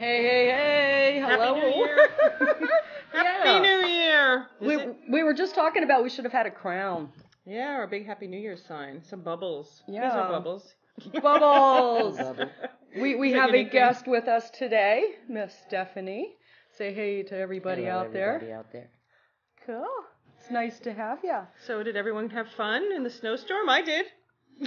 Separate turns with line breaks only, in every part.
Hey, hey, hey! Hello.
Happy New Year! Happy New Year!
We were just talking about we should have had a crown.
Yeah, or a big Happy New Year sign. Some bubbles.
Yeah.
These are bubbles.
Bubbles! We have a guest with us today, Miss Stephanie. Say hey to everybody out there. Cool. It's nice to have you.
So did everyone have fun in the snowstorm? I did.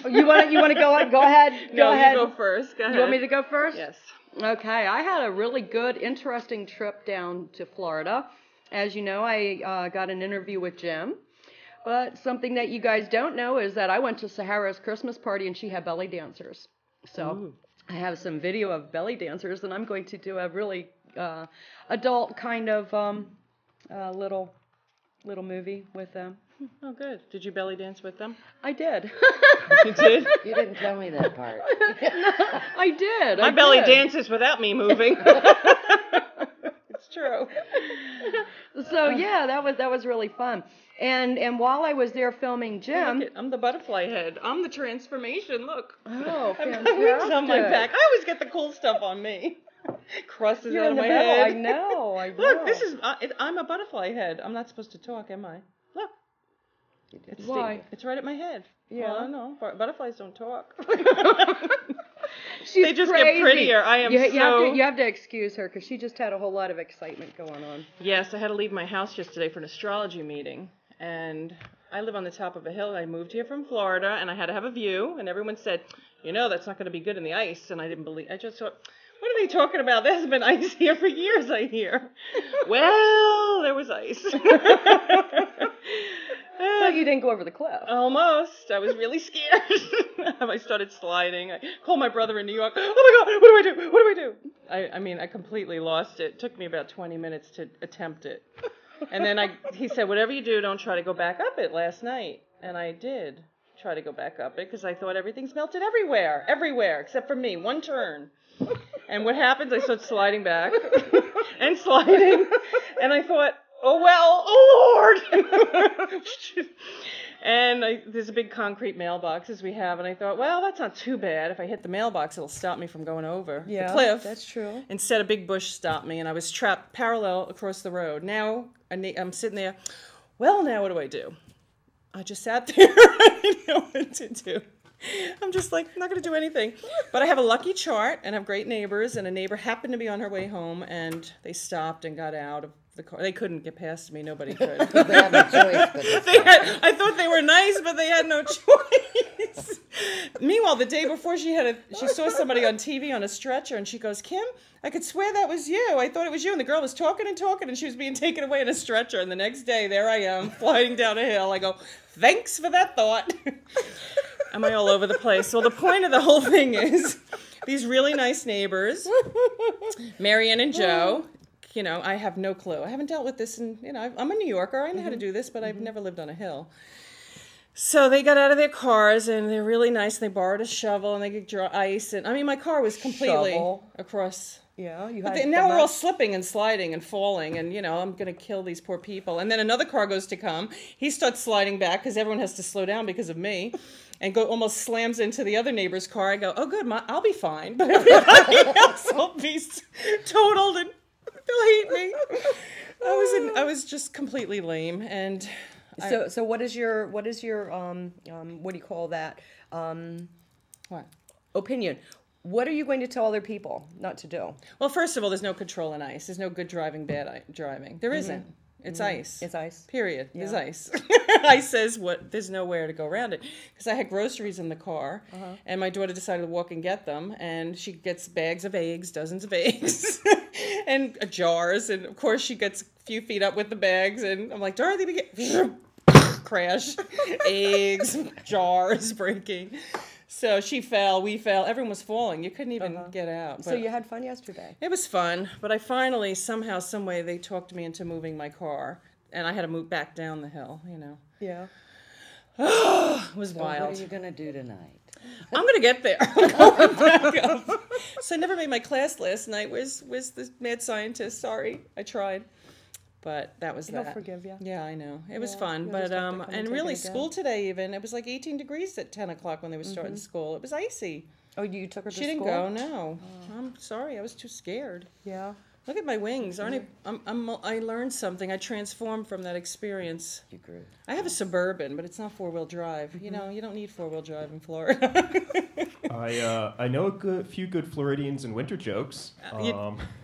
Oh, you want to go ahead? Go ahead.
You go first. Go ahead.
You want me to go first?
Yes.
Okay. I had a really good, interesting trip down to Florida. As you know, I got an interview with Jim. But something that you guys don't know is that I went to Sahara's Christmas party and she had belly dancers. So
Ooh.
I have some video of belly dancers, and I'm going to do a really adult kind of little movie with them.
Oh, good. Did you belly dance with them?
I did.
You did?
You didn't tell me that part.
I did.
My belly dances without me moving. It's true.
So yeah, that was really fun. And while I was there filming Jim,
Look, I'm the butterfly head. I'm the transformation. Look.
Oh,
I've got wings on my back. I always get the cool stuff on me. Crosses out of my head.
I know.
Look, this is. I'm a butterfly head. I'm not supposed to talk, am I? Look.
Why?
It's right at my head.
Yeah.
Well, I know. Butterflies don't talk.
She's
They just
crazy.
get prettier. I am
You have to excuse her because she just had a whole lot of excitement going on.
Yes, I had to leave my house yesterday for an astrology meeting. And I live on the top of a hill. I moved here from Florida, and I had to have a view. And everyone said, that's not going to be good in the ice. And I didn't believe. I just thought, what are they talking about? There's been ice here for years, I hear. Well, there was ice.
So you didn't go over the cliff.
Almost. I was really scared. I started sliding. I called my brother in New York. Oh my God, what do I do? What do I do? I mean, I completely lost it. It took me about 20 minutes to attempt it. And then he said, whatever you do, don't try to go back up it last night. And I did try to go back up it because I thought everything's melted everywhere, except for me, one turn. And what happens, I start sliding back and sliding. And I thought, oh Lord. And there's a big concrete mailbox as we have. And I thought, well, that's not too bad. If I hit the mailbox, it'll stop me from going over the cliff.
That's true.
Instead, a big bush stopped me, and I was trapped parallel across the road. Now, I'm sitting there. Well, now what do I do? I just sat there. I didn't know what to do. I'm just like, I'm not going to do anything. But I have a lucky chart, and I have great neighbors, and a neighbor happened to be on her way home, and they stopped and got out of the car. They couldn't get past me. Nobody could.
They had no choice. But
I thought they were nice, but they had no choice. Meanwhile, the day before, she saw somebody on TV on a stretcher, and she goes, Kim, I could swear that was you. I thought it was you. And the girl was talking and talking, and she was being taken away in a stretcher. And the next day, there I am, flying down a hill. I go, thanks for that thought. Am I all over the place? Well, the point of the whole thing is these really nice neighbors, Marianne and Joe. I have no clue. I haven't dealt with this, and I'm a New Yorker. I know how to do this, but I've never lived on a hill. So they got out of their cars, and they're really nice. They borrowed a shovel, and they could draw ice. And I mean, my car was completely across.
Yeah,
Now we're all slipping and sliding and falling, and I'm going to kill these poor people. And then another car goes to come. He starts sliding back because everyone has to slow down because of me, and almost slams into the other neighbor's car. I go, oh, good, I'll be fine, but everybody else will be totaled and they'll hate me. I was just completely lame, and
so what is your what do you call that?
What?
Opinion. What are you going to tell other people not to do?
Well, first of all, there's no control in ice. There's no good driving, bad driving. There isn't. It's ice.
It's ice.
Period.
Yeah.
There's ice. Ice says there's nowhere to go around it. Because I had groceries in the car, and my daughter decided to walk and get them, and she gets bags of eggs, dozens of eggs, and jars, and of course she gets a few feet up with the bags, and I'm like, Dorothy, crash, eggs, jars breaking. So she fell, we fell, everyone was falling. You couldn't even get out. But
so you had fun yesterday?
It was fun, but I finally, somehow, some way, they talked me into moving my car, and I had to move back down the hill,
Yeah.
It was wild.
what are you going to do tonight?
I'm going to get there. I'm going back up. So I never made my class last night. Where's the mad scientist? Sorry, I tried. But that was
He'll
that.
forgive you.
Yeah, I know. It was fun.
you'll
But,
just have to come and
and
take
really,
it again.
school today even, it was like 18 degrees at 10 o'clock when they were starting school. It was icy.
Oh, you took her to
She didn't
school?
go, no. I'm sorry, I was too scared.
Yeah.
Look at my wings. Aren't I learned something. I transformed from that experience.
You grew.
I have a Suburban, but it's not four-wheel drive. You know, you don't need four-wheel drive in Florida.
I know a few good Floridians and winter jokes.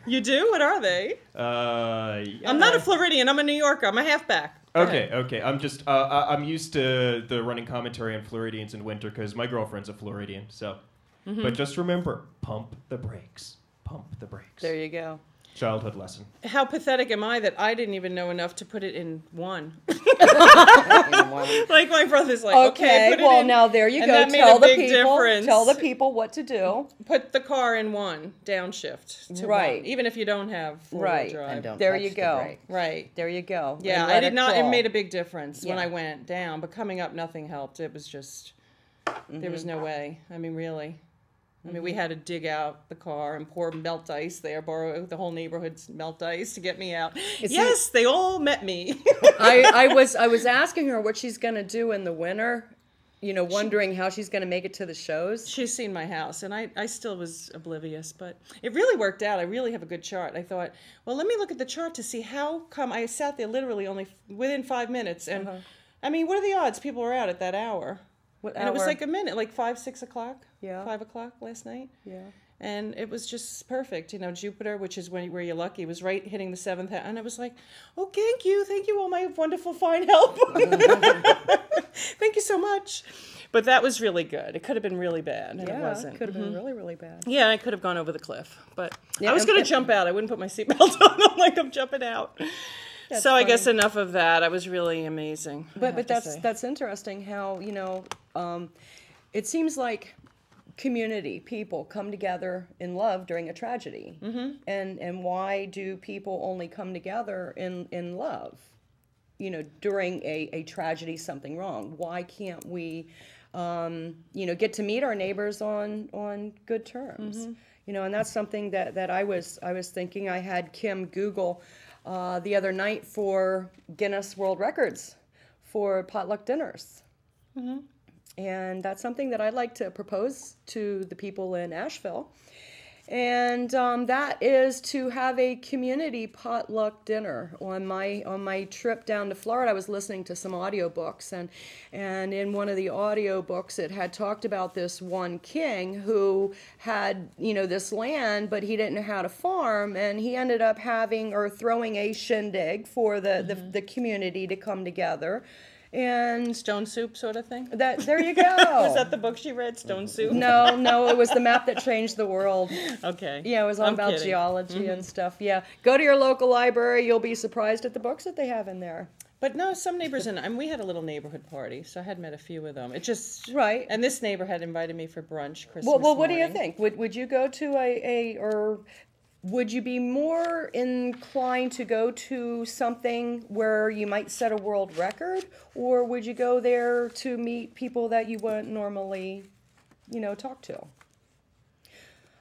You do? What are they?
Yeah.
I'm not a Floridian. I'm a New Yorker. I'm a halfback. Go ahead.
Okay. I'm just I'm used to the running commentary on Floridians in winter because my girlfriend's a Floridian. So, but just remember, pump the brakes. Pump the brakes.
There you go.
Childhood lesson.
How pathetic am I that I didn't even know enough to put it in one? Like my brother's like, okay, put it
well
in.
now there you
And
go.
that made
Tell
a
the
big
people.
difference.
Tell the people what to do.
Put the car in one, downshift to
Right.
one, even if you don't have four-wheel
Right.
drive.
And don't
There
touch
you
the
go.
brake.
Right.
There you go.
Yeah,
And
I
let
did not. It
crawl.
made a big difference when
Yeah.
I went down, but coming up, nothing helped. It was just, there was no way. I mean, really. I mean, we had to dig out the car and pour melt ice there, borrow the whole neighborhood's melt ice to get me out. Yes, they all met me.
I was asking her what she's gonna do in the winter, you know, wondering how she's gonna make it to the shows.
She's seen my house, and I still was oblivious, but it really worked out. I really have a good chart. I thought, well, let me look at the chart to see how come I sat there literally only within 5 minutes. And I mean, what are the odds people were out at that hour?
What
And it was
hour?
like a minute, like 5, 6 o'clock.
Yeah.
5 o'clock last night.
Yeah.
And it was just perfect. You know, Jupiter, which is where you're lucky, was right hitting the 7th house. And I was like, oh, thank you, all my wonderful, fine help. Thank you so much. But that was really good. It could have been really bad, and it
Yeah,
wasn't.
could have been really, really bad.
Yeah, I could have gone over the cliff. But
Yeah,
I was
and-
going to jump out. I wouldn't put my seatbelt on. I'm like, I'm jumping out. So I guess enough of that. I was really amazing. I have
But
to say.
that's interesting how, you know, it seems like community, people come together in love during a tragedy. And why do people only come together in love, you know, during a tragedy, something wrong? Why can't we, you know, get to meet our neighbors on good terms? You know, and that's something that I was thinking. I had Kim Google the other night for Guinness World Records for potluck dinners. And that's something that I'd like to propose to the people in Asheville. And that is to have a community potluck dinner. On my trip down to Florida, I was listening to some audiobooks, and in one of the audiobooks it had talked about this one king who had, you know, this land, but he didn't know how to farm, and he ended up having or throwing a shindig for the community to come together. And
Stone Soup sort of thing?
there you go.
Was that the book she read, Stone Soup?
No, it was the map that changed the world.
Okay.
Yeah, it was all
I'm
about
kidding.
geology and stuff. Yeah, go to your local library. You'll be surprised at the books that they have in there.
But no, some neighbors, and we had a little neighborhood party, so I had met a few of them. It just...
Right.
And this neighbor had invited me for brunch Christmas
Well, what do you
morning.
think? Would you go to or would you be more inclined to go to something where you might set a world record, or would you go there to meet people that you wouldn't normally, you know, talk to?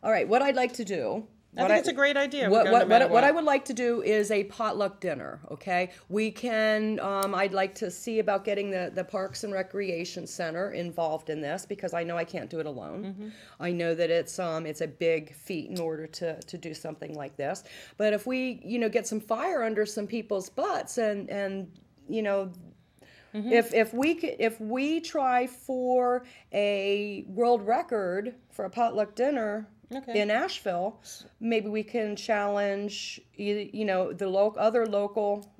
All right, what I'd like to do.
I think it's a great idea.
What,
We'll go no matter
what I would like to do is a potluck dinner, okay? We can, I'd like to see about getting the Parks and Recreation Center involved in this, because I know I can't do it alone. I know that it's a big feat in order to do something like this. But if we, you know, get some fire under some people's butts and you know, if we try for a world record for a potluck dinner in Asheville, maybe we can challenge you know the other local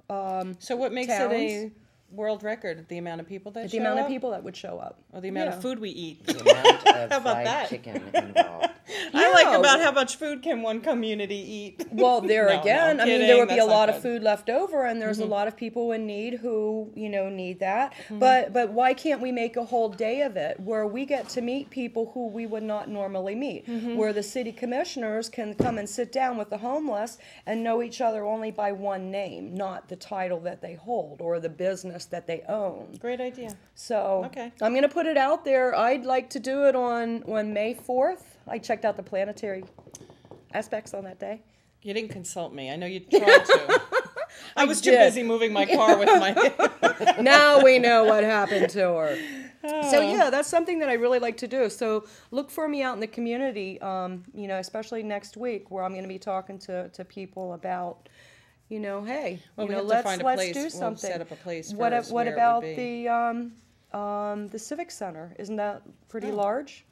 So what makes
towns.
it a world record? The amount of people that
the
show
amount
up?
of people that would show up,
Or the amount
Yeah.
of food we eat?
The amount of
How about
fried
that?
chicken involved.
I like
Yeah.
about how much food can one community eat.
Well, there
No,
again,
no,
I mean,
kidding.
there would be a
That's not
lot of
good.
food left over, and there's a lot of people in need who, you know, need that. But why can't we make a whole day of it where we get to meet people who we would not normally meet, where the city commissioners can come and sit down with the homeless and know each other only by one name, not the title that they hold or the business that they own.
Great idea.
So
Okay.
I'm going to put it out there. I'd like to do it on May 4th. I checked out the planetary aspects on that day.
You didn't consult me. I know you tried to. I was too
did.
busy moving my car with my hip.
Now we know what happened to her. So yeah, that's something that I really like to do. So look for me out in the community, especially next week, where I'm going to be talking to people about, hey,
Well, we have to
let's
find a
let's
place.
do
We'll
something.
set up a place
What
first
what
where it
about
would be.
the Civic Center? Isn't that pretty large?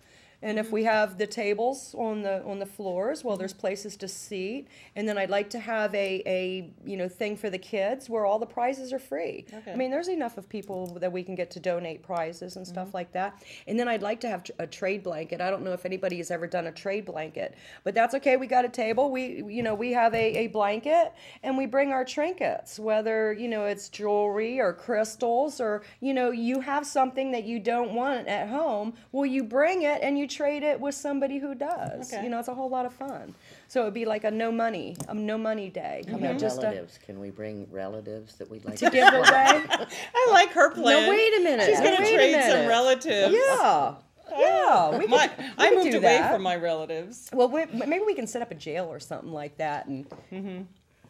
And if we have the tables on the floors, well, there's places to seat. And then I'd like to have a thing for the kids where all the prizes are free.
Okay.
I mean, there's enough of people that we can get to donate prizes and stuff like that. And then I'd like to have a trade blanket. I don't know if anybody has ever done a trade blanket, but that's okay. We got a table. We have a blanket, and we bring our trinkets, whether it's jewelry or crystals, or you have something that you don't want at home. Well, you bring it and you trade it with somebody who does.
Okay.
It's a whole lot of fun. So it'd be like a no money day.
How about relatives? Can we bring relatives that we'd like
to give away.
I like her plan.
No, wait a minute.
She's going to
Wait a
trade
minute.
some relatives.
Yeah. Yeah, we could,
I
we could
moved
do
away
that.
from my relatives.
Well, maybe we can set up a jail or something like that, and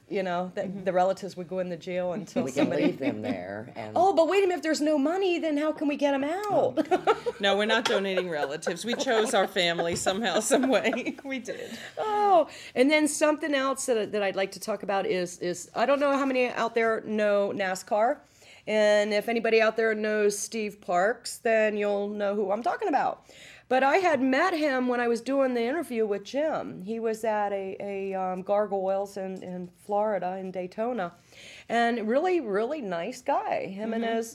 the relatives would go in the jail until
we can
somebody.
leave them there. And
Oh, but wait a minute! If there's no money, then how can we get them out?
No, we're not donating relatives. We chose our family somehow, some way. We did.
Oh, and then something else that I'd like to talk about is I don't know how many out there know NASCAR. And if anybody out there knows Steve Parks, then you'll know who I'm talking about. But I had met him when I was doing the interview with Jim. He was at a Gargoyles in Florida, in Daytona. And really, really nice guy. Him and his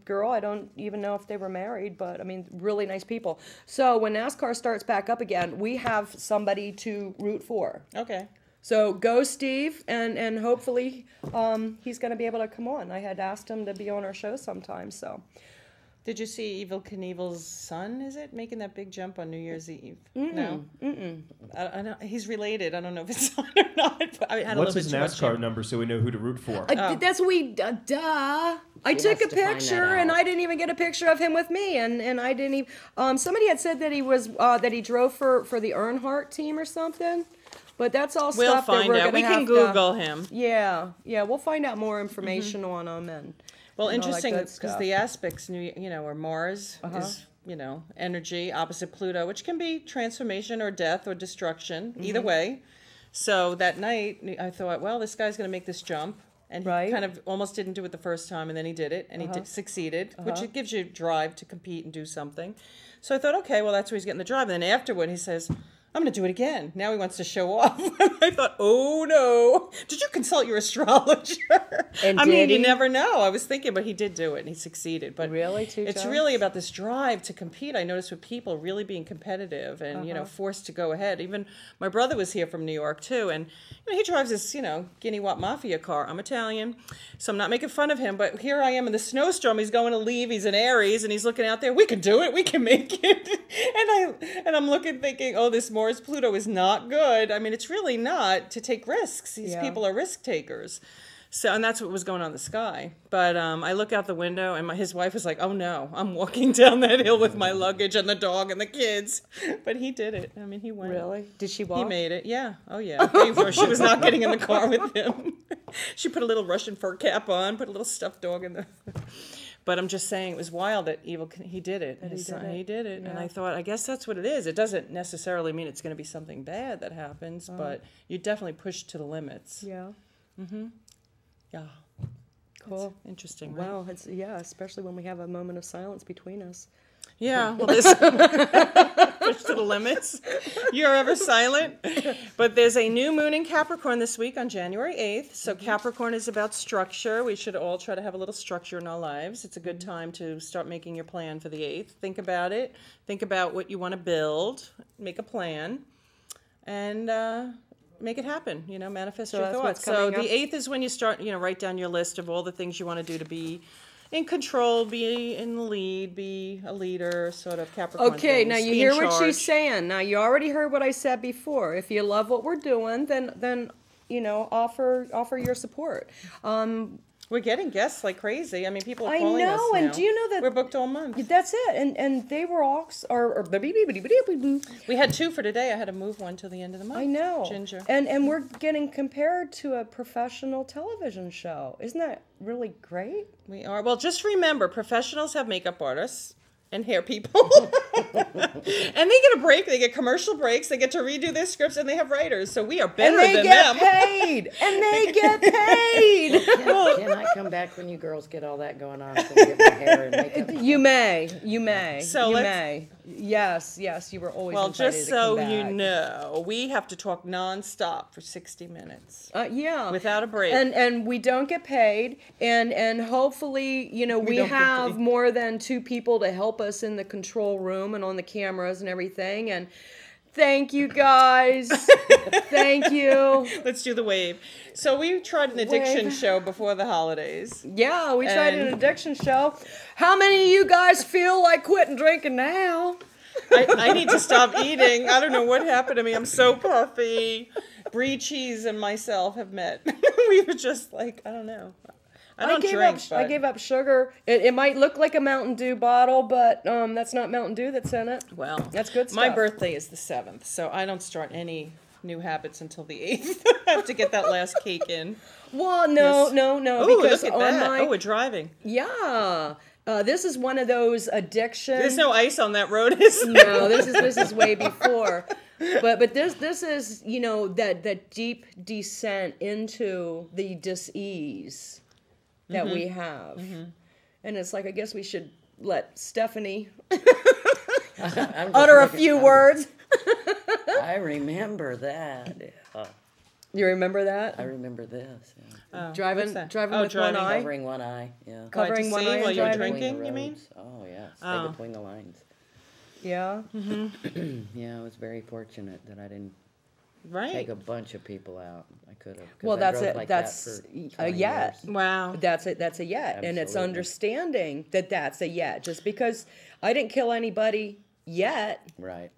girl, I don't even know if they were married, but I mean, really nice people. So when NASCAR starts back up again, we have somebody to root for.
Okay.
So go Steve, and hopefully he's going to be able to come on. I had asked him to be on our show sometime, so.
Did you see Evel Knievel's son, is it, making that big jump on New Year's Eve? No? I know, he's related. I don't know if it's son or not. But I had
What's
a
his
little bit too much
NASCAR number so we know who to root for?
That's what we, duh. I took a
has to find
picture,
that
and
out.
I didn't even get a picture of him with me, and I didn't even, somebody had said that he was, that he drove for the Earnhardt team or something. But that's all
We'll
stuff that
find
we're
out.
going to
We
have
can Google him.
Yeah, we'll find out more information on him and.
Well,
and all that
interesting,
good
because
stuff.
the aspects, are Mars is, energy, opposite Pluto, which can be transformation or death or destruction, either way. So that night, I thought, well, this guy's going to make this jump. And he
Right.
kind of almost didn't do it the first time, and then he did it, and he succeeded, which it gives you drive to compete and do something. So I thought, okay, well, that's where he's getting the drive. And then afterward, he says, I'm going to do it again. Now he wants to show off. I thought, oh, no. Did you consult your astrologer?
And
I mean,
did
you
he?
never know. I was thinking, but he did do it, and he succeeded. But
Really? Two
it's
times?
really about this drive to compete. I noticed with people really being competitive and, forced to go ahead. Even my brother was here from New York, too, and he drives this, Guinea Watt Mafia car. I'm Italian, so I'm not making fun of him, but here I am in the snowstorm. He's going to leave. He's in Aries, and he's looking out there. We can do it. We can make it. And I'm looking, thinking, oh, this Mars Pluto is not good. I mean, it's really not to take risks. These people are risk takers. So, and that's what was going on in the sky. But I look out the window, and his wife was like, oh, no, I'm walking down that hill with my luggage and the dog and the kids. But he did it. I mean, he went.
Really? Did she walk?
He made it. Yeah. Oh, yeah. She was not getting in the car with him. She put a little Russian fur cap on, put a little stuffed dog in the... But I'm just saying, it was wild that he did it. He did it.
Yeah.
And I thought, I guess that's what it is. It doesn't necessarily mean it's going to be something bad that happens, but you definitely push to the limits.
Yeah.
Yeah.
Cool.
It's interesting, right?
Wow. Especially when we have a moment of silence between us.
Yeah, well, this push to the limits. You're ever silent. But there's a new moon in Capricorn this week on January 8th. So Capricorn is about structure. We should all try to have a little structure in our lives. It's a good time to start making your plan for the 8th. Think about it. Think about what you want to build. Make a plan. And make it happen. Manifest
So
your
that's
thoughts.
what's
So
coming
the
up?
8th is when you start, write down your list of all the things you want to do to be in control, be in the lead, be a leader, sort of Capricorn.
Okay,
things,
now you
be in
hear what
charge.
she's saying. Now you already heard what I said before. If you love what we're doing, then offer your support.
We're getting guests like crazy. I mean, people are
I
calling us
know,
now.
and do you know that
we're booked all month?
That's it, and they were all
We had 2 for today. I had to move one till the end of the month.
I know,
Ginger.
and we're getting compared to a professional television show. Isn't that really great?
We are. Well, just remember, professionals have makeup artists and hair people. And they get a break. They get commercial breaks. They get to redo their scripts, and they have writers. So we are better than them.
And they get paid. And they get paid.
Can I come back when you girls get all that going on so we get my hair and makeup?
You may. You may.
So
you
let's-
may. Yes, you were always
Well,
invited
just
to come
so
back.
you know, we have to talk nonstop for 60 minutes.
Yeah.
Without a break.
And we don't get paid, and hopefully, we
don't get
have
paid.
more than 2 people to help us in the control room and on the cameras and everything. And thank you guys. Thank you.
Let's do the wave. So we tried an addiction
Wave.
show before the holidays.
Yeah, we tried an
And-
addiction show. How many of you guys feel like quitting drinking now?
I need to stop eating. I don't know what happened to me. I'm so puffy. Brie Cheese and myself have met. We were just like, I don't know. I don't drink.
I gave up sugar. It might look like a Mountain Dew bottle, but that's not Mountain Dew that's in it.
Well,
That's good
my
stuff.
birthday is the 7th, so I don't start any new habits until the 8th. I have to get that last cake in.
Well, no,
Yes.
no.
Oh,
Because
look at
on
that.
my
Oh, we're driving.
yeah, this is one of those addictions.
There's no ice on that road, is there?
No, this is way before. But this is that deep descent into the dis-ease that we have, and it's like I guess we should let Stephanie utter a few words.
I remember that. Yeah.
You remember that?
I remember this. Yeah.
Oh,
Driving
what's that?
driving
Oh,
with
driving.
one eye.
Covering one eye. Yeah.
Covering
Why, to
one
see
eye
while
and
you're
driving?
drinking?
Between the
you mean?
roads. Oh yeah. Stay
Oh.
between the lines.
Yeah.
Yeah, I was very fortunate that I didn't
Right.
take a bunch of people out. I could have.
Well,
I
that's
drove
it.
like
That's
that for
a
20
yet.
years.
Wow.
That's a yet, and it's
Absolutely.
understanding that that's a yet. Just because I didn't kill anybody yet
Right.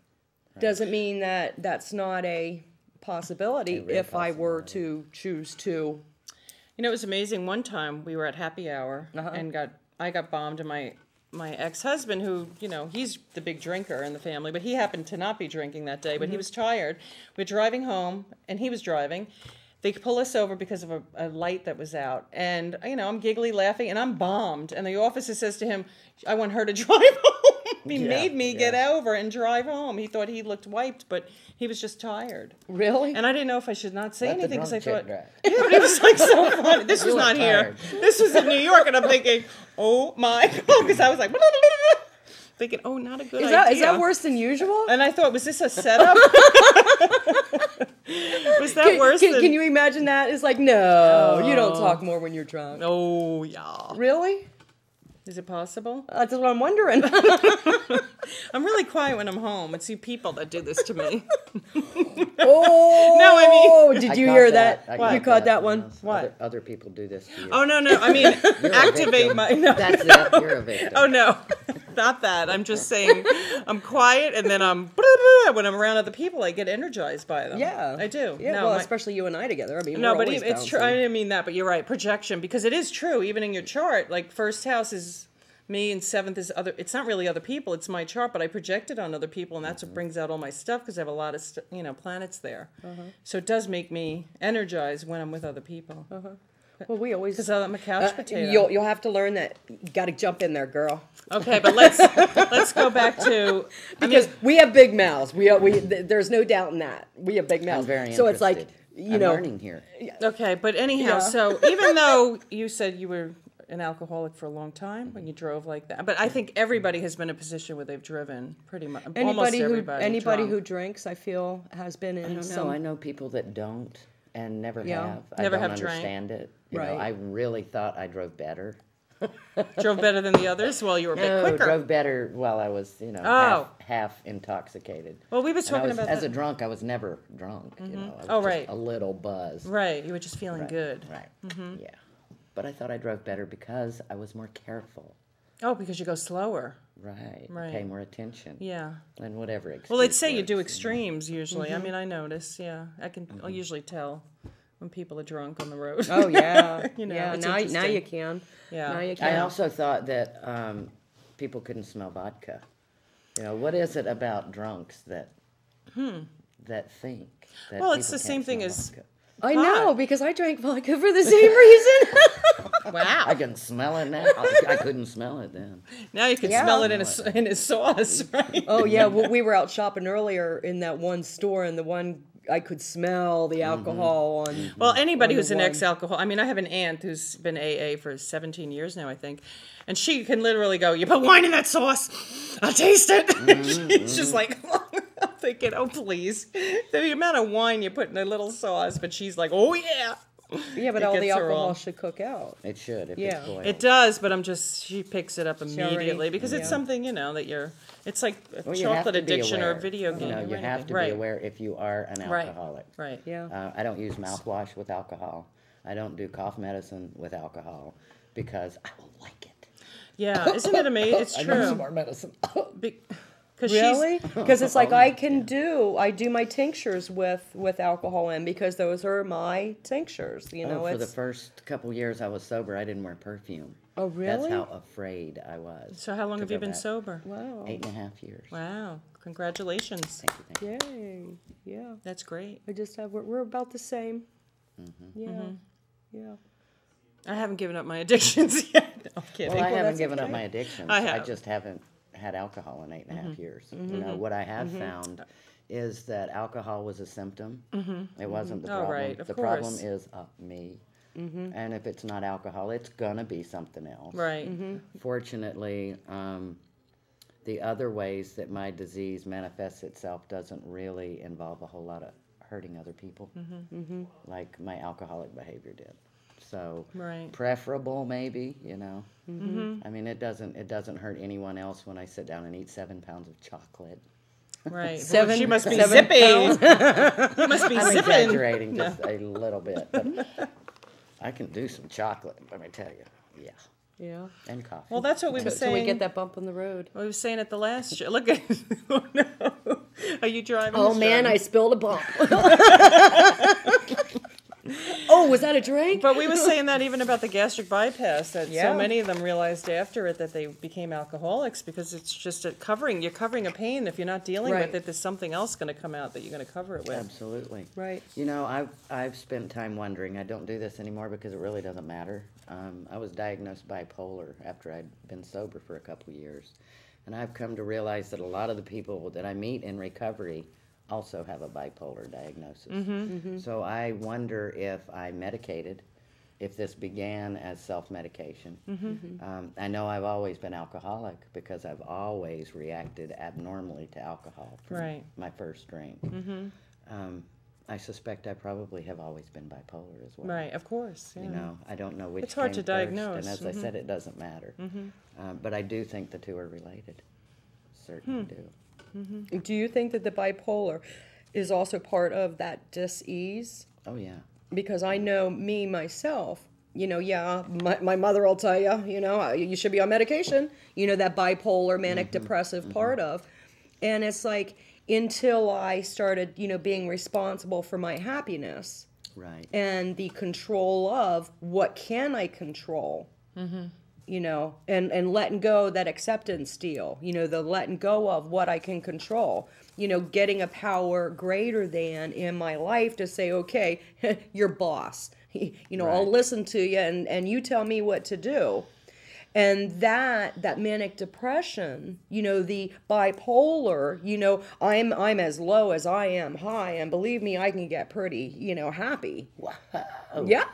doesn't mean that that's not a possibility
A real
if I were
possibility.
to choose to.
You know, it was amazing. One time we were at happy hour and I got bombed, and my ex-husband, who, he's the big drinker in the family, but he happened to not be drinking that day, but he was tired. We're driving home, and he was driving. They pull us over because of a light that was out. And, I'm giggly laughing, and I'm bombed. And the officer says to him, I want her to drive home. He made me get over and drive home. He thought he looked wiped, but he was just tired.
Really?
And I didn't know if I should not say
Let the
anything because I
drunk
thought,
chick drive.
yeah, but it was like so funny. This was
You
not
were
here.
tired.
This was in New York, and I'm thinking, oh my God, because I was like, thinking, oh, not a good
Is
idea.
that worse than usual?
And I thought, was this a setup? Was that worse than?
Can you imagine that? It's like, no, you don't talk more when you're drunk.
Oh yeah.
Really?
Is it possible?
That's what I'm wondering.
I'm really quiet when I'm home. It's you people that do this to me.
Oh,
No, I mean-
did
I
you
caught
hear
that.
that?
I
You caught that one?
yes.
What?
Other people do this to you.
Oh no, I mean, activate
victim.
my. No.
That's it. You're a victim.
Oh no, not that. I'm just saying I'm quiet, and then when I'm around other people, I get energized by them.
Yeah,
I do.
Yeah,
No,
well,
my-
especially you and I together. I mean,
No,
we're
but
always
it's true.
bouncing.
I didn't mean that, but you're right. Projection, because it is true. Even in your chart, like first house is me and 7th is other. It's not really other people. It's my chart, but I project it on other people, and that's what brings out all my stuff because I have a lot of planets there. So it does make me energized when I'm with other people.
Well, we always.
Because I'm a couch potato.
You'll have to learn that. You got to jump in there, girl.
Okay, but let's go back to
Because we have big mouths. There's no doubt in that. We have big
I'm
mouths.
very
so
interested.
it's like
I'm
know.
learning here.
Okay, but anyhow,
Yeah.
so even though you said you were an alcoholic for a long time when you drove like that, but I think everybody has been in a position where they've driven pretty much. Almost everybody
who
drunk.
drinks, I feel, has been in
I don't
some.
know. I know people that don't and never
Yeah.
have.
Never
I don't
have drank.
understand it. You
Right.
know, I really thought I drove better.
drove better than the others. Well, you were a bit
No,
quicker.
drove better while I was,
Oh.
half intoxicated.
Well, we were
And I
talking
was-
about
as
that.
a drunk, I was never drunk. You know, I was
Oh,
just
right.
a little buzzed.
Right, you were just feeling
Right,
good.
Right. Yeah. But I thought I drove better because I was more careful.
Oh, because you go slower.
Right.
Right.
Pay more attention.
Yeah.
And whatever.
Well, they'd
excuse
say you do
works,
extremes usually. I mean, I notice. Yeah, I'll usually tell when people are drunk on the road.
Oh yeah,
You know,
yeah.
it's
Now
interesting.
you can.
Yeah.
Now you can.
I also thought that people couldn't smell vodka. You know, what is it about drunks that that think that
Well, it's
people
the same
can't
thing
smell
as-
vodka?
I know because I drank vodka for the same reason.
Wow.
I can smell it now. I couldn't smell it then.
Now you can
Yeah.
smell it in a sauce, right?
Oh yeah, we were out shopping earlier in that one store, and the one I could smell the alcohol on.
Well, anybody
on the
who's an
one.
ex-alcohol, I mean, I have an aunt who's been AA for 17 years now, I think, and she can literally go, "You put wine in that sauce, I'll taste it." She's just like, I'm thinking, "Oh, please." The amount of wine you put in a little sauce, but she's like, "Oh, yeah."
Yeah, but
It
all the
gets her
alcohol
all-
should cook out.
It should if
Yeah.
it's boiled.
It does, but she picks it up
already-
immediately because it's
yeah.
something, that it's like a
Well, you have
chocolate
to be
addiction or a
aware.
video game.
You know,
or
you have
anything.
to
Right.
be aware if you are an
Right.
alcoholic.
Right.
Yeah.
I don't use mouthwash with alcohol. I don't do cough medicine with alcohol because I don't like it.
Yeah, isn't it amazing? It's
I need some
true.
more medicine.
Because
Really? Because it's like I do my tinctures with alcohol in because those are my tinctures. You know,
for the
it's
first couple years I was sober, I didn't wear perfume.
oh really?
That's how afraid I was.
So how long
to
have you
go
been
back.
sober?
Wow.
8.5 years.
Wow. Congratulations.
Thank you. Thank you.
Yay. Yeah.
That's great.
I just have we're about the same. Yeah. Yeah.
I haven't given up my addictions yet. No, I'm kidding.
Well, I haven't
that's
given up
okay.
my addictions.
I
I
have.
just haven't had alcohol in 8.5 years. You know, what I have found is that alcohol was a symptom. It wasn't the
Oh,
problem.
right, of
the problem
course.
is me. And if it's not alcohol, it's going to be something else.
Right.
Fortunately, the other ways that my disease manifests itself doesn't really involve a whole lot of hurting other people, like my alcoholic behavior did. So
Right.
preferable, maybe, you know. I mean, it doesn't hurt anyone else when I sit down and eat 7 pounds of chocolate.
Right.
Seven-
Well, she must be
7
zippy.
pounds.
You must be
I'm
zipping.
exaggerating just a little bit, but I can do some chocolate, let me tell you. Yeah,
Yeah.
and coffee.
Well, that's what we were
So we
saying.
get that bump on the road.
We were saying at the last show. Look at. Oh no. Are you driving?
Oh
Who's
man,
driving?
I spilled a bump. Oh, was that a drink?
But we were saying that even about the gastric bypass, that
Yeah.
so many of them realized after it that they became alcoholics because it's just you're covering a pain. If you're not dealing
Right.
with it, there's something else going to come out that you're going to cover it with.
Absolutely.
Right.
You know, I've spent time wondering. I don't do this anymore because it really doesn't matter. I was diagnosed bipolar after I'd been sober for a couple of years. And I've come to realize that a lot of the people that I meet in recovery also have a bipolar diagnosis. So I wonder if I medicated, if this began as self-medication. I know I've always been alcoholic because I've always reacted abnormally to alcohol from
Right.
my first drink. I suspect I probably have always been bipolar as well.
Right, of course. Yeah.
You know, I don't know which
It's hard
came
to
first,
diagnose.
and as I said, it doesn't matter. But I do think the two are related. Certainly do.
Do you think that the bipolar is also part of that dis-ease?
Oh yeah.
Because I know me, myself, you know, yeah, my mother will tell you, you know, you should be on medication, you know, that bipolar, manic depressive part of. And it's like, until I started, you know, being responsible for my happiness
Right.
and the control of what can I control, you know, and letting go that acceptance deal, you know, the letting go of what I can control, you know, getting a power greater than in my life to say, okay, you're boss, you know, I'll
Right.
listen to you and you tell me what to do. And that manic depression, you know, the bipolar, you know, I'm as low as I am high, and believe me, I can get pretty, you know, happy.
Wow.
Yeah,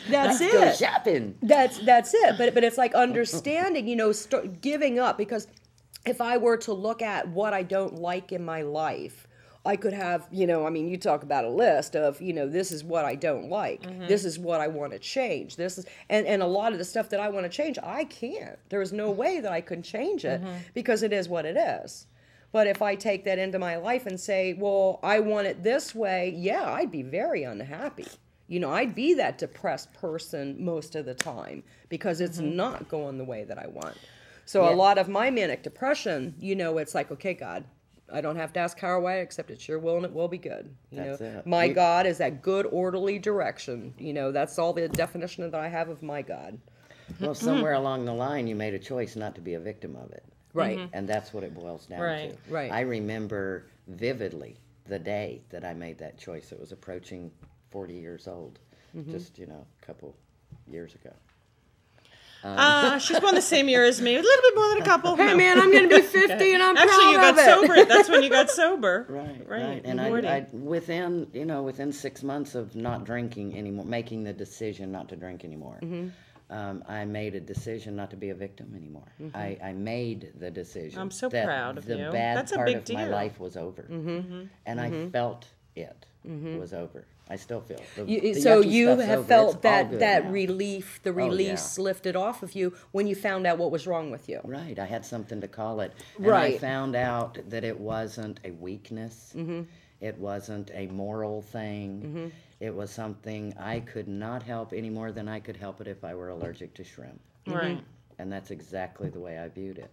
that's
Let's go
it.
shopping.
That's it. But it's like understanding, you know, giving up, because if I were to look at what I don't like in my life, I could have, you know, I mean, you talk about a list of, you know, this is what I don't like. This is what I want to change. This is, and a lot of the stuff that I want to change, I can't. There's no way that I can change it because it is what it is. But if I take that into my life and say, well, I want it this way, yeah, I'd be very unhappy. You know, I'd be that depressed person most of the time because it's not going the way that I want. So
Yeah.
a lot of my manic depression, you know, it's like, okay, God, I don't have to ask how or why, except it sure will and it will be good.
That's it.
My God is that good, orderly direction. That's all the definition that I have of my God.
Well, somewhere along the line, you made a choice not to be a victim of it.
Right.
And that's what it boils down
Right.
to.
Right.
I remember vividly the day that I made that choice. It was approaching 40 years old, just, a couple years ago.
She's born the same year as me, a little bit more than a couple.
Hey, man, I'm going to be 50 and I'm
Actually,
proud
you got
of it.
sober. That's when you got sober.
Right. And I within 6 months of not drinking anymore, making the decision not to drink anymore, I made a decision not to be a victim anymore. I made the decision.
I'm so
that
proud of
the
you.
bad
That's a
part
big
of my
deal.
life was over, and I felt it was over. I still feel. The
So
yucky
you
stuff's
have
over.
felt
It's all good
that
now.
relief, the
Oh, yeah.
release lifted off of you when you found out what was wrong with you.
Right, I had something to call it. And
Right.
I found out that it wasn't a weakness. It wasn't a moral thing. It was something I could not help any more than I could help it if I were allergic to shrimp.
Right.
And that's exactly the way I viewed it.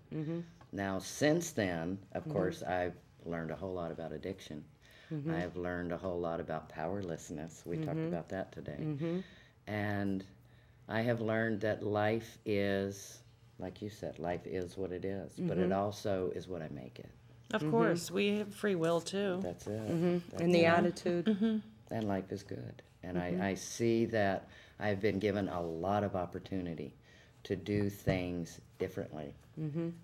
Now, since then, of course, I've learned a whole lot about addiction. I've learned a whole lot about powerlessness. We talked about that today. And I have learned that life is, like you said, life is what it is, but it also is what I make it.
Of course, we have free will too.
That's it. That's
And the
it.
attitude.
And life is good. And I see that I've been given a lot of opportunity to do things differently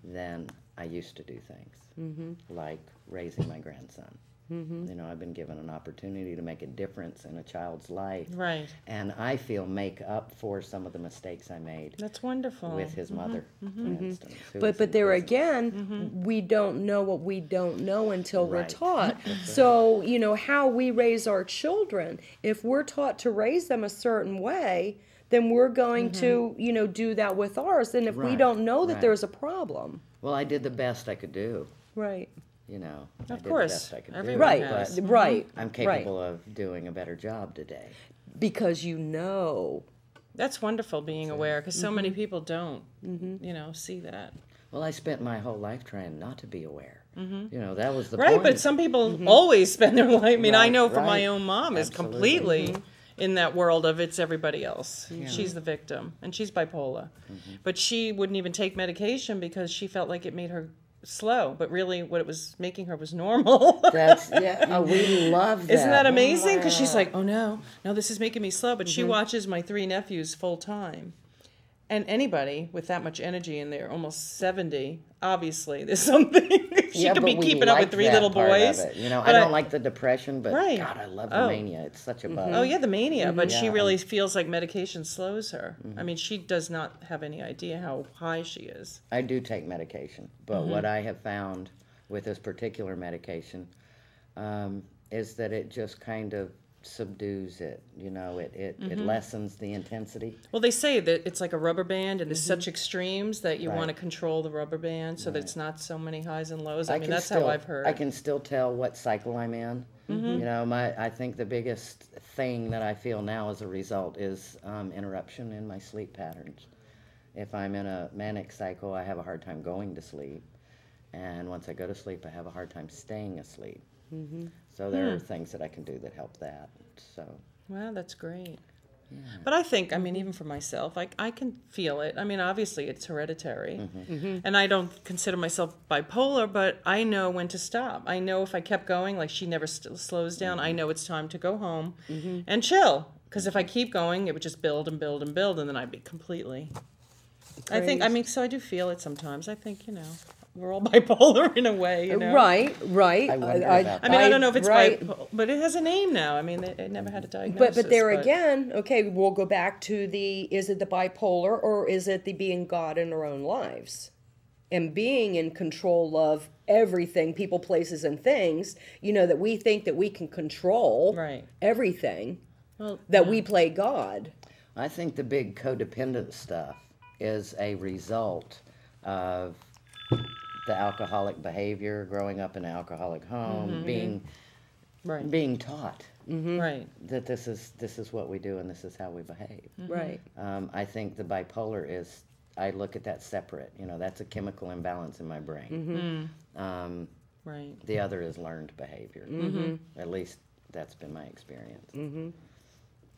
than I used to do things, like raising my grandson. I've been given an opportunity to make a difference in a child's life.
Right.
And I feel make up for some of the mistakes I made
That's wonderful.
with his mother, for instance. who
But
was in
there
prison.
again, we don't know what we don't know until we're
Right.
taught. So, how we raise our children, if we're taught to raise them a certain way, then we're going to, do that with ours. And if we
Right,
don't know that
right.
there's a problem.
Well, I did the best I could do.
Right.
I
Of
did
course,
the best I could
everyone
do.
Right.
has.
But
Right.
I'm capable of doing a better job today.
Because you know.
That's wonderful being aware, because so many people don't, see that.
Well, I spent my whole life trying not to be aware. That was the
Right,
point.
but some people always spend their life. I mean, I
Right,
know from my
right.
own mom is
Absolutely.
completely in that world of it's everybody else. She's the victim, and she's bipolar. But she wouldn't even take medication because she felt like it made her slow. But really, what it was making her was normal.
We love that.
Isn't that amazing? Because she's like, oh no, this is making me slow. But she watches my 3 nephews full time. And anybody with that much energy and they're almost 70, obviously there's something. She could
but
be
we
keeping up
like
with 3
that
little
part of
boys.
it. I
But
don't like the depression, but
Right.
God, I love
Oh.
the mania. It's such a buzz.
Oh yeah, the mania, but she
Yeah.
really feels like medication slows her. I mean, she does not have any idea how high she is.
I do take medication, but what I have found with this particular medication is that it just kind of subdues it. It lessens the intensity.
Well, they say that it's like a rubber band, and there's such extremes that you want to control the rubber band so that it's not so many highs and lows. I mean, that's how I've heard.
I can still tell what cycle I'm in. I think the biggest thing that I feel now as a result is interruption in my sleep patterns. If I'm in a manic cycle, I have a hard time going to sleep. And once I go to sleep, I have a hard time staying asleep. So there are things that I can do that help that. So.
Wow, that's great. But I think, even for myself, I can feel it. I mean, obviously it's hereditary. And I don't consider myself bipolar, but I know when to stop. I know if I kept going, like she never slows down, I know it's time to go home and chill. Because if I keep going, it would just build and build and build, and then I'd be completely... so I do feel it sometimes. I think, we're all bipolar in a way,
Right.
I wonder about that.
I don't know if it's
right.
bipolar, but it has a name now. I mean, it never had a diagnosis.
But there again, okay, we'll go back to is it the bipolar or is it the being God in our own lives? And being in control of everything, people, places, and things, that we think that we can control
Right.
everything,
Well,
that we play God.
I think the big codependent stuff is a result of the alcoholic behavior, growing up in an alcoholic home,
right.
being taught
Right.
that this is what we do and this is how we behave.
Right.
I think the bipolar I look at that separate. That's a chemical imbalance in my brain.
Right.
The other is learned behavior.
Mm-hmm.
At least that's been my experience.
Mm-hmm.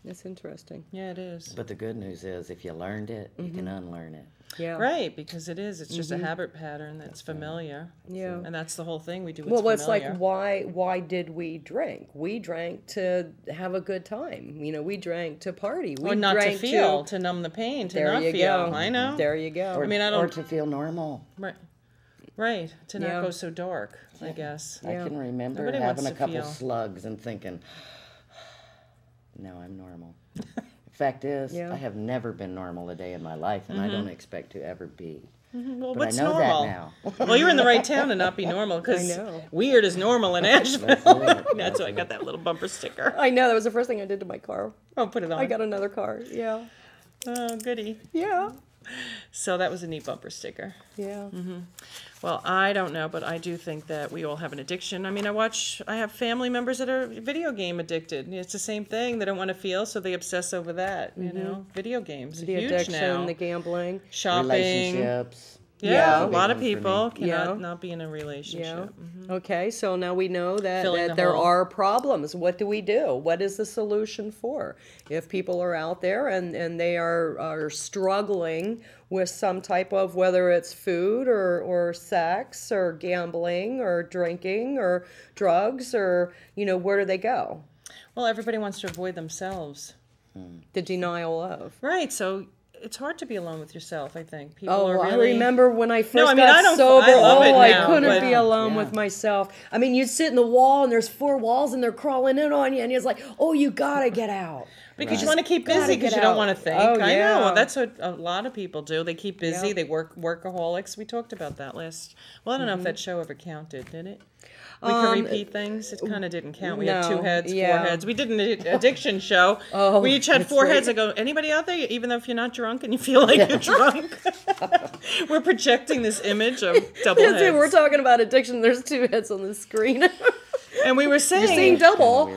That's interesting.
Yeah, it is.
But the good news is, if you learned it, you can unlearn it.
Yeah.
Right, because it is. It's just a habit pattern that's familiar.
Yeah.
And that's the whole thing. We do what's
Well, it's like,
familiar.
why did we drink? We drank to have a good time. You know, we drank to party. We
Or not to
drank
feel, to numb the pain, to
There
not
you
feel.
go.
I know.
There you go.
Or,
I mean, I
or
don't...
to feel normal.
Right. Right, to not
Yeah.
go so dark, I guess.
I can remember
Nobody
having
wants
a
to
couple
feel.
slugs and thinking, no, I'm normal. Fact is,
Yeah.
I have never been normal a day in my life, and I don't expect to ever be.
Well,
But
what's
I know
normal?
that now.
Well, you're in the right town to not be normal, because
I know.
weird is normal in Asheville.
it.
That's why I got that little bumper sticker.
I know, that was the first thing I did to my car.
Oh, put it on.
I got another car. Yeah.
Oh, goody.
Yeah.
So that was a neat bumper sticker.
Yeah.
Well, I don't know, but I do think that we all have an addiction. I mean, I have family members that are video game addicted. It's the same thing. They don't want to feel, so they obsess over that, you know? Video games are
The
huge
addiction,
now.
the gambling.
Shopping.
Relationships.
Yeah,
Yeah.
a lot of
Big one for
people
me.
cannot
Yeah.
not be in a
Yeah.
relationship.
Okay, so now we know that,
Filling the
there
hole.
are problems. What do we do? What is the solution for? If people are out there and they are struggling with some type of, whether it's food or sex or gambling or drinking or drugs, or, you know, where do they go?
Well, everybody wants to avoid themselves.
The denial of.
Right, so it's hard to be alone with yourself, I think. People
Oh,
are
I
really...
remember when I first
I mean,
got
I don't-
sober.
I love it
I
now,
couldn't
but-
be alone
Yeah.
with myself. I mean, you'd sit in the wall and there's 4 walls and they're crawling in on you, and it's like, oh, you gotta get out.
Because you want to keep
Gotta
busy because
get
you don't
out.
want to think.
Oh,
I
yeah.
know. That's what a lot of people do. They keep busy.
Yeah.
They workaholics. We talked about that last. Well, I don't know if that show ever counted, did it? We can repeat things. It kind of didn't count. We had
no,
2 heads, 4
yeah.
heads. We did an addiction show.
Oh,
we each had
that's
4
right.
heads. I go, anybody out there, even though if you're not drunk and you feel like you're drunk, we're projecting this image of double
That's it,
heads.
we're talking about addiction. There's 2 heads on the screen.
And we were saying,
You're seeing double.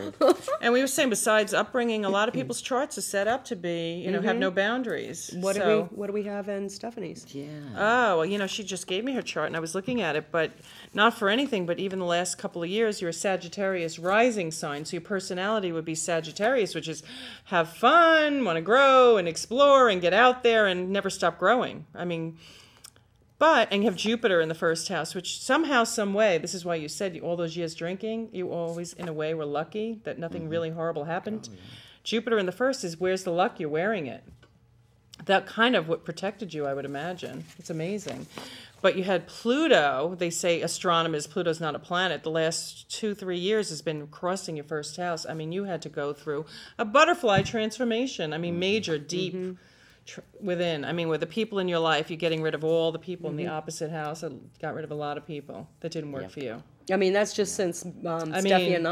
and we were saying, besides upbringing, a lot of people's charts are set up to be, you know, have no boundaries.
What
So-
do we have in Stephanie's?
Yeah.
Oh, well, you know, she just gave me her chart and I was looking at it, but not for anything, but even the last couple of years, you're a Sagittarius rising sign, so your personality would be Sagittarius, which is have fun, want to grow and explore and get out there and never stop growing. I mean, and you have Jupiter in the first house, which somehow, some way, this is why you said all those years drinking, you always, in a way, were lucky that nothing really horrible happened. Jupiter in the first is, where's the luck? You're wearing it. That kind of what protected you, I would imagine. It's amazing. But you had Pluto. They say astronomers, Pluto's not a planet. The last 2-3 years has been crossing your first house. I mean, you had to go through a butterfly transformation. I mean, major, deep within. I mean, with the people in your life, you're getting rid of all the people in the opposite house. I got rid of a lot of people that didn't work for you.
I mean, that's just since Steffi and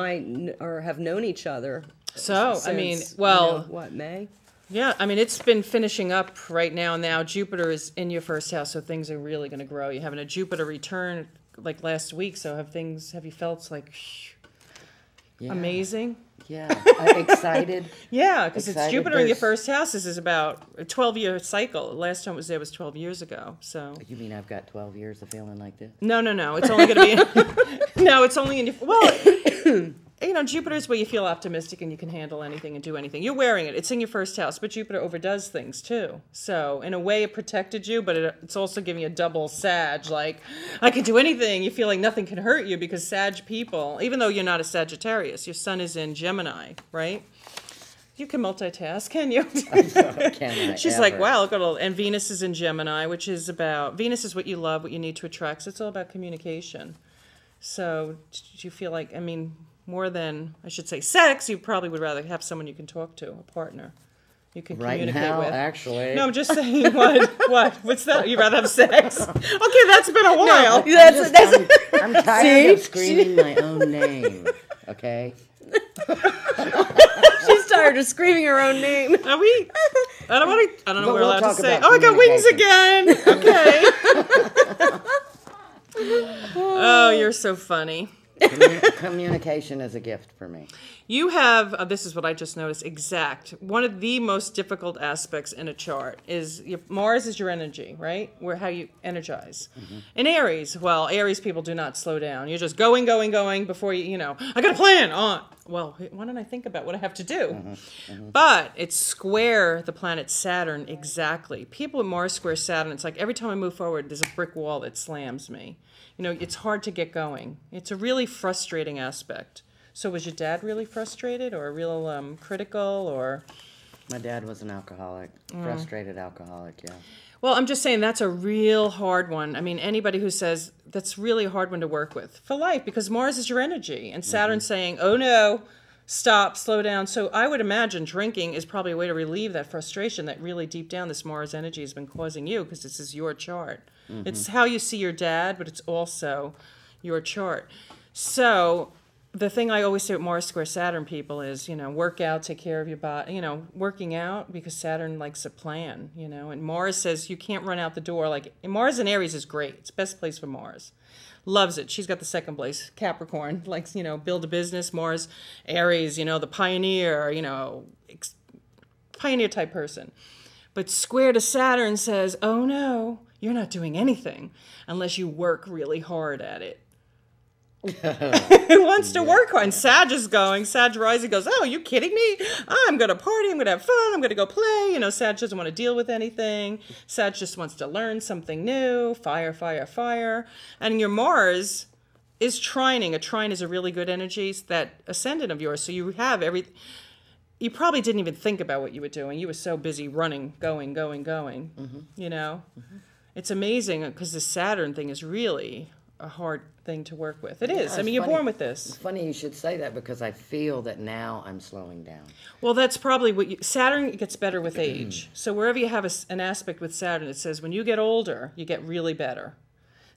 I have known each other.
So, I mean,
since,
well...
you know, what, May?
Yeah, I mean, it's been finishing up right now. Now Jupiter is in your first house, so things are really going to grow. You're having a Jupiter return like last week, so have you felt like
Yeah.
amazing?
Yeah. Excited.
Yeah, because it's
Excited.
Jupiter in your
There's-
first house. This is about a 12-year cycle. Last time it was there was 12 years ago, so...
You mean I've got 12 years of feeling like this?
No. It's only going to be... No, it's only in your... Well... You know, Jupiter's where you feel optimistic and you can handle anything and do anything. You're wearing it. It's in your first house, but Jupiter overdoes things too. So in a way, it protected you, but it's also giving you a double Sag. Like, I can do anything. You feel like nothing can hurt you because Sag people, even though you're not a Sagittarius, your sun is in Gemini, right? You can multitask, can you?
Can I
She's like,
ever?
wow, look at all. And Venus is in Gemini, which is about... Venus is what you love, what you need to attract. So it's all about communication. So do you feel like, I mean... More than, I should say, sex, you probably would rather have someone you can talk to, a partner you can
Right
communicate
now,
with.
actually.
No, I'm just saying, what? What's that? You'd rather have sex? Okay, that's been a while.
I'm tired of screaming my own name. Okay?
She's tired of screaming her own name.
Are we? I don't know
But
what we're
we'll
allowed to
talk
say.
about
Oh, I got wings
communication.
again. Okay. Oh, you're so funny.
Communication is a gift for me.
You have, this is what I just noticed, one of the most difficult aspects in a chart is, Mars is your energy, right? How you energize. In Aries, well, Aries people do not slow down. You're just going before you know, I got a plan on. Well, why don't I think about what I have to do? But it's square the planet Saturn exactly. People with Mars square Saturn, it's like every time I move forward, there's a brick wall that slams me. You know, it's hard to get going. It's a really frustrating aspect. So was your dad really frustrated or real critical or?
My dad was an alcoholic, frustrated alcoholic, yeah.
Well, I'm just saying that's a real hard one. I mean, anybody who says that's really a hard one to work with for life because Mars is your energy and Saturn's saying, oh no, stop, slow down. So I would imagine drinking is probably a way to relieve that frustration that really deep down this Mars energy has been causing you because this is your chart. It's how you see your dad, but it's also your chart. So the thing I always say with Mars square Saturn people is, you know, work out, take care of your body, you know, working out because Saturn likes a plan, you know, and Mars says you can't run out the door. Like Mars in Aries is great. It's the best place for Mars. Loves it. She's got the second place. Capricorn likes, you know, build a business. Mars, Aries, you know, the pioneer, you know, pioneer type person. But square to Saturn says, oh no, you're not doing anything unless you work really hard at it. Who wants to work hard? And Sag is going. Sag rising goes, oh, you kidding me? I'm going to party. I'm going to have fun. I'm going to go play. You know, Sag doesn't want to deal with anything. Sag just wants to learn something new. Fire, fire, fire. And your Mars is trining. A trine is a really good energy, that ascendant of yours. So you have you probably didn't even think about what you were doing. You were so busy running, going, you know? It's amazing because the Saturn thing is really a hard thing to work with. It is. I mean, you're born with this.
It's funny you should say that because I feel that now I'm slowing down.
Well, that's probably what Saturn gets better with age. So wherever you have an aspect with Saturn, it says when you get older, you get really better.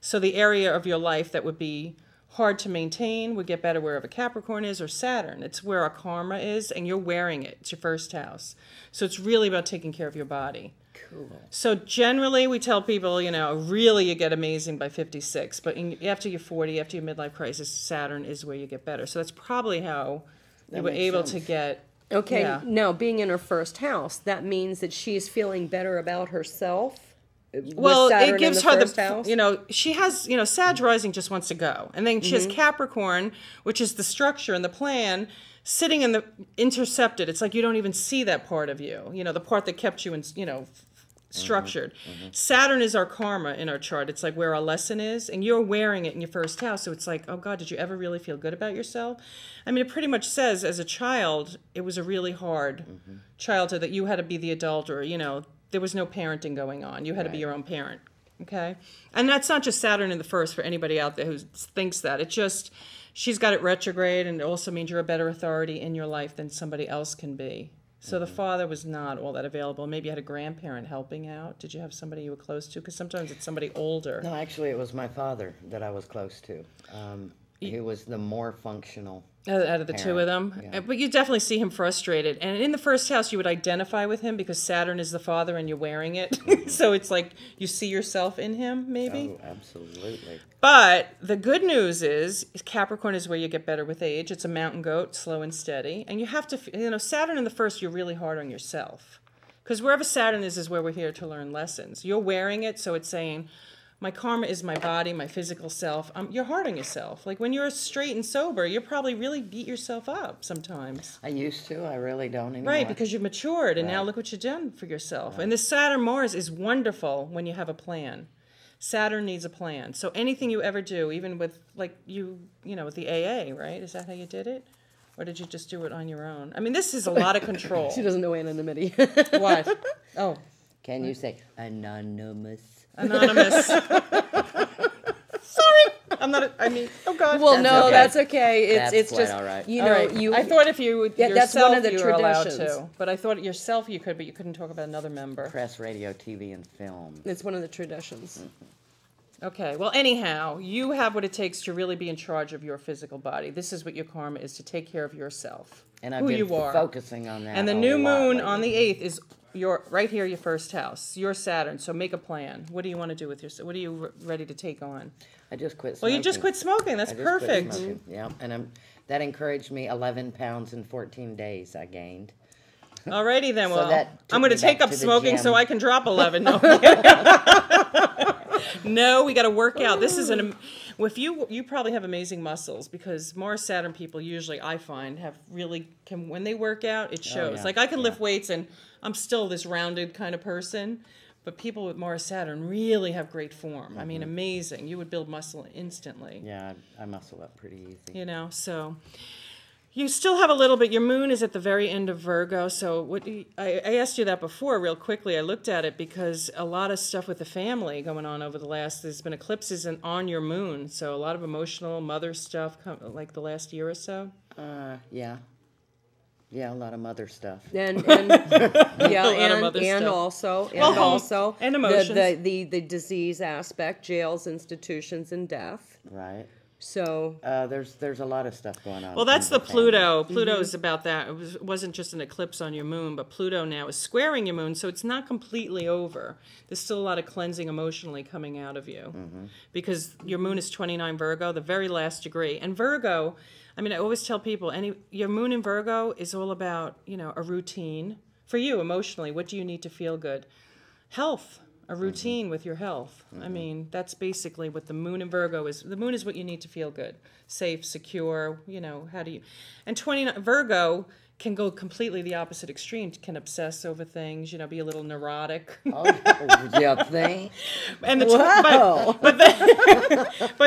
So the area of your life that would be hard to maintain would get better wherever Capricorn is or Saturn. It's where our karma is, and you're wearing it. It's your first house. So it's really about taking care of your body.
Cool.
So generally we tell people, you know, really you get amazing by 56, but after you're 40, after your midlife crisis, Saturn is where you get better. So that's probably how you were able to get...
Okay, now being in her first house, that means that she's feeling better about herself.
Well,
Saturn
it gives
in the
her
first house?
you know, she has, you know, Sag rising just wants to go. And then she has Capricorn, which is the structure and the plan, sitting in the intercepted. It's like you don't even see that part of you, you know, the part that kept you in, you know, structured. Saturn is our karma in our chart. It's like where our lesson is, and you're wearing it in your first house. So it's like, oh God, did you ever really feel good about yourself? I mean, it pretty much says as a child, it was a really hard childhood that you had to be the adult, or, you know, there was no parenting going on. You had to be your own parent. Okay. And that's not just Saturn in the first for anybody out there who thinks that. It's just, she's got it retrograde, and it also means you're a better authority in your life than somebody else can be. So the father was not all that available. Maybe you had a grandparent helping out. Did you have somebody you were close to? Because sometimes it's somebody older.
No, actually, it was my father that I was close to. He was the more functional
out of the two of them.
Yeah.
But you definitely see him frustrated. And in the first house, you would identify with him because Saturn is the father and you're wearing it. So it's like you see yourself in him, maybe.
Oh, absolutely.
But the good news is Capricorn is where you get better with age. It's a mountain goat, slow and steady. And you have to, you know, Saturn in the first, you're really hard on yourself. Because wherever Saturn is where we're here to learn lessons. You're wearing it, so it's saying, my karma is my body, my physical self. You're hard on yourself. Like when you're straight and sober, you probably really beat yourself up sometimes.
I used to. I really don't anymore.
Right, because you've matured, and now look what you've done for yourself. And this Saturn-Mars is wonderful when you have a plan. Saturn needs a plan. So anything you ever do, even with, like, you know, with the AA, right? Is that how you did it? Or did you just do it on your own? I mean, this is a lot of control.
She doesn't know anonymity.
What? Oh.
Can you say anonymous?
Anonymous. Sorry. I'm not, oh God.
Well,
That's okay.
That's okay.
That's
it's just,
all right.
you know,
Right.
you...
I thought if you,
that's
yourself,
one of the
you were allowed
traditions.
to. But I thought yourself you could, but you couldn't talk about another member.
Press, radio, TV, and film.
It's one of the traditions.
Okay, well, anyhow, you have what it takes to really be in charge of your physical body. This is what your karma is, to take care of yourself,
And I've
who
been
you are.
focusing on that.
And the
a
new
lot
moon
lately.
on the 8th is your right here, your first house, your Saturn. So make a plan. What do you want to do with your? What are you ready to take on?
I just quit smoking.
Well, you just quit smoking. That's
I just quit
perfect.
smoking. Yeah, and that encouraged me. 11 pounds in 14 days I gained.
Alrighty then.
So
Well,
that took
I'm going
me
to take
back
up
to the
smoking
gym.
so I can drop 11. No, no, we got to work out. This is if you probably have amazing muscles because Mars Saturn people usually I find have really when they work out it shows.
yeah.
Like I can lift weights and I'm still this rounded kind of person, but people with Mars Saturn really have great form. I mean, amazing. You would build muscle instantly.
Yeah, I muscle up pretty easy.
You know, so. You still have a little bit. Your moon is at the very end of Virgo. So I asked you that before real quickly. I looked at it because a lot of stuff with the family going on over the there's been eclipses on your moon. So a lot of emotional mother stuff like the last year or so.
Yeah. Yeah, a lot of mother stuff.
And
stuff.
also
and emotions.
the disease aspect, jails, institutions, and death.
Right.
So
there's a lot of stuff going on.
Well, that's
in
the Pluto.
family.
Pluto is about that. It wasn't just an eclipse on your moon, but Pluto now is squaring your moon, so it's not completely over. There's still a lot of cleansing emotionally coming out of you because your moon is 29 Virgo, the very last degree. And Virgo, I mean, I always tell people, your moon in Virgo is all about, a routine. For you, emotionally, what do you need to feel good? Health. A routine with your health. I mean, that's basically what the moon in Virgo is. The moon is what you need to feel good, safe, secure. How do you? And 29 Virgo can go completely the opposite extreme. Can obsess over things. Be a little neurotic.
Oh, yeah, thing.
And but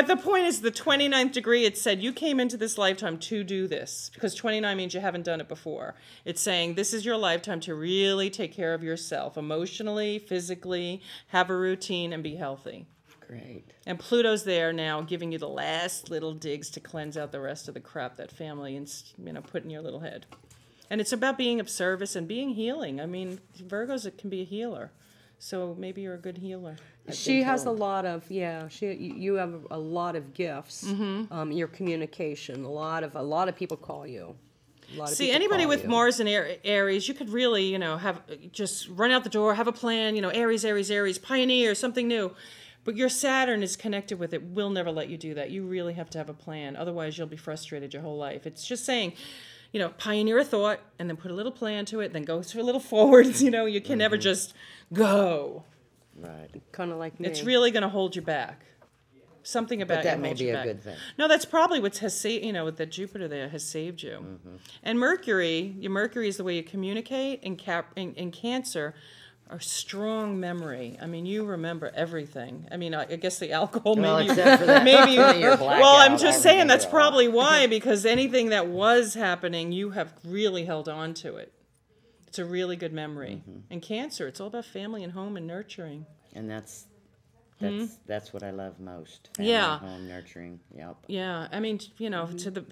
the point is, the 29th degree. It said you came into this lifetime to do this because 29 means you haven't done it before. It's saying this is your lifetime to really take care of yourself emotionally, physically, have a routine, and be healthy.
Great.
And Pluto's there now, giving you the last little digs to cleanse out the rest of the crap that family put in your little head. And it's about being of service and being healing. I mean, Virgos can be a healer. So maybe you're a good healer.
She has a lot of you have a lot of gifts. Your communication, a lot of people call you.
See, anybody with Mars in Aries, you could really, have just run out the door, have a plan, Aries, pioneer, something new. But your Saturn is connected with it. Will never let you do that. You really have to have a plan. Otherwise, you'll be frustrated your whole life. It's just saying, pioneer a thought and then put a little plan to it, then go a little forwards. You can never just go.
Right.
Kind of like me.
It's really going to hold you back. Something about
But that
you
may
holds
be
you
a
back.
good thing.
No, that's probably what has saved, with the Jupiter there has saved you. And Mercury, your Mercury is the way you communicate. In Cancer, a strong memory. I mean, you remember everything. I mean, I guess the alcohol
Well,
maybe.
except for that.
Maybe
your blackout,
well, I'm just
I
saying that's
remember all.
probably why, because anything that was happening, you have really held on to it. It's a really good memory. And Cancer, it's all about family and home and nurturing.
And that's what I love most. Family,
Yeah.
home, nurturing. Yep.
Yeah, I mean,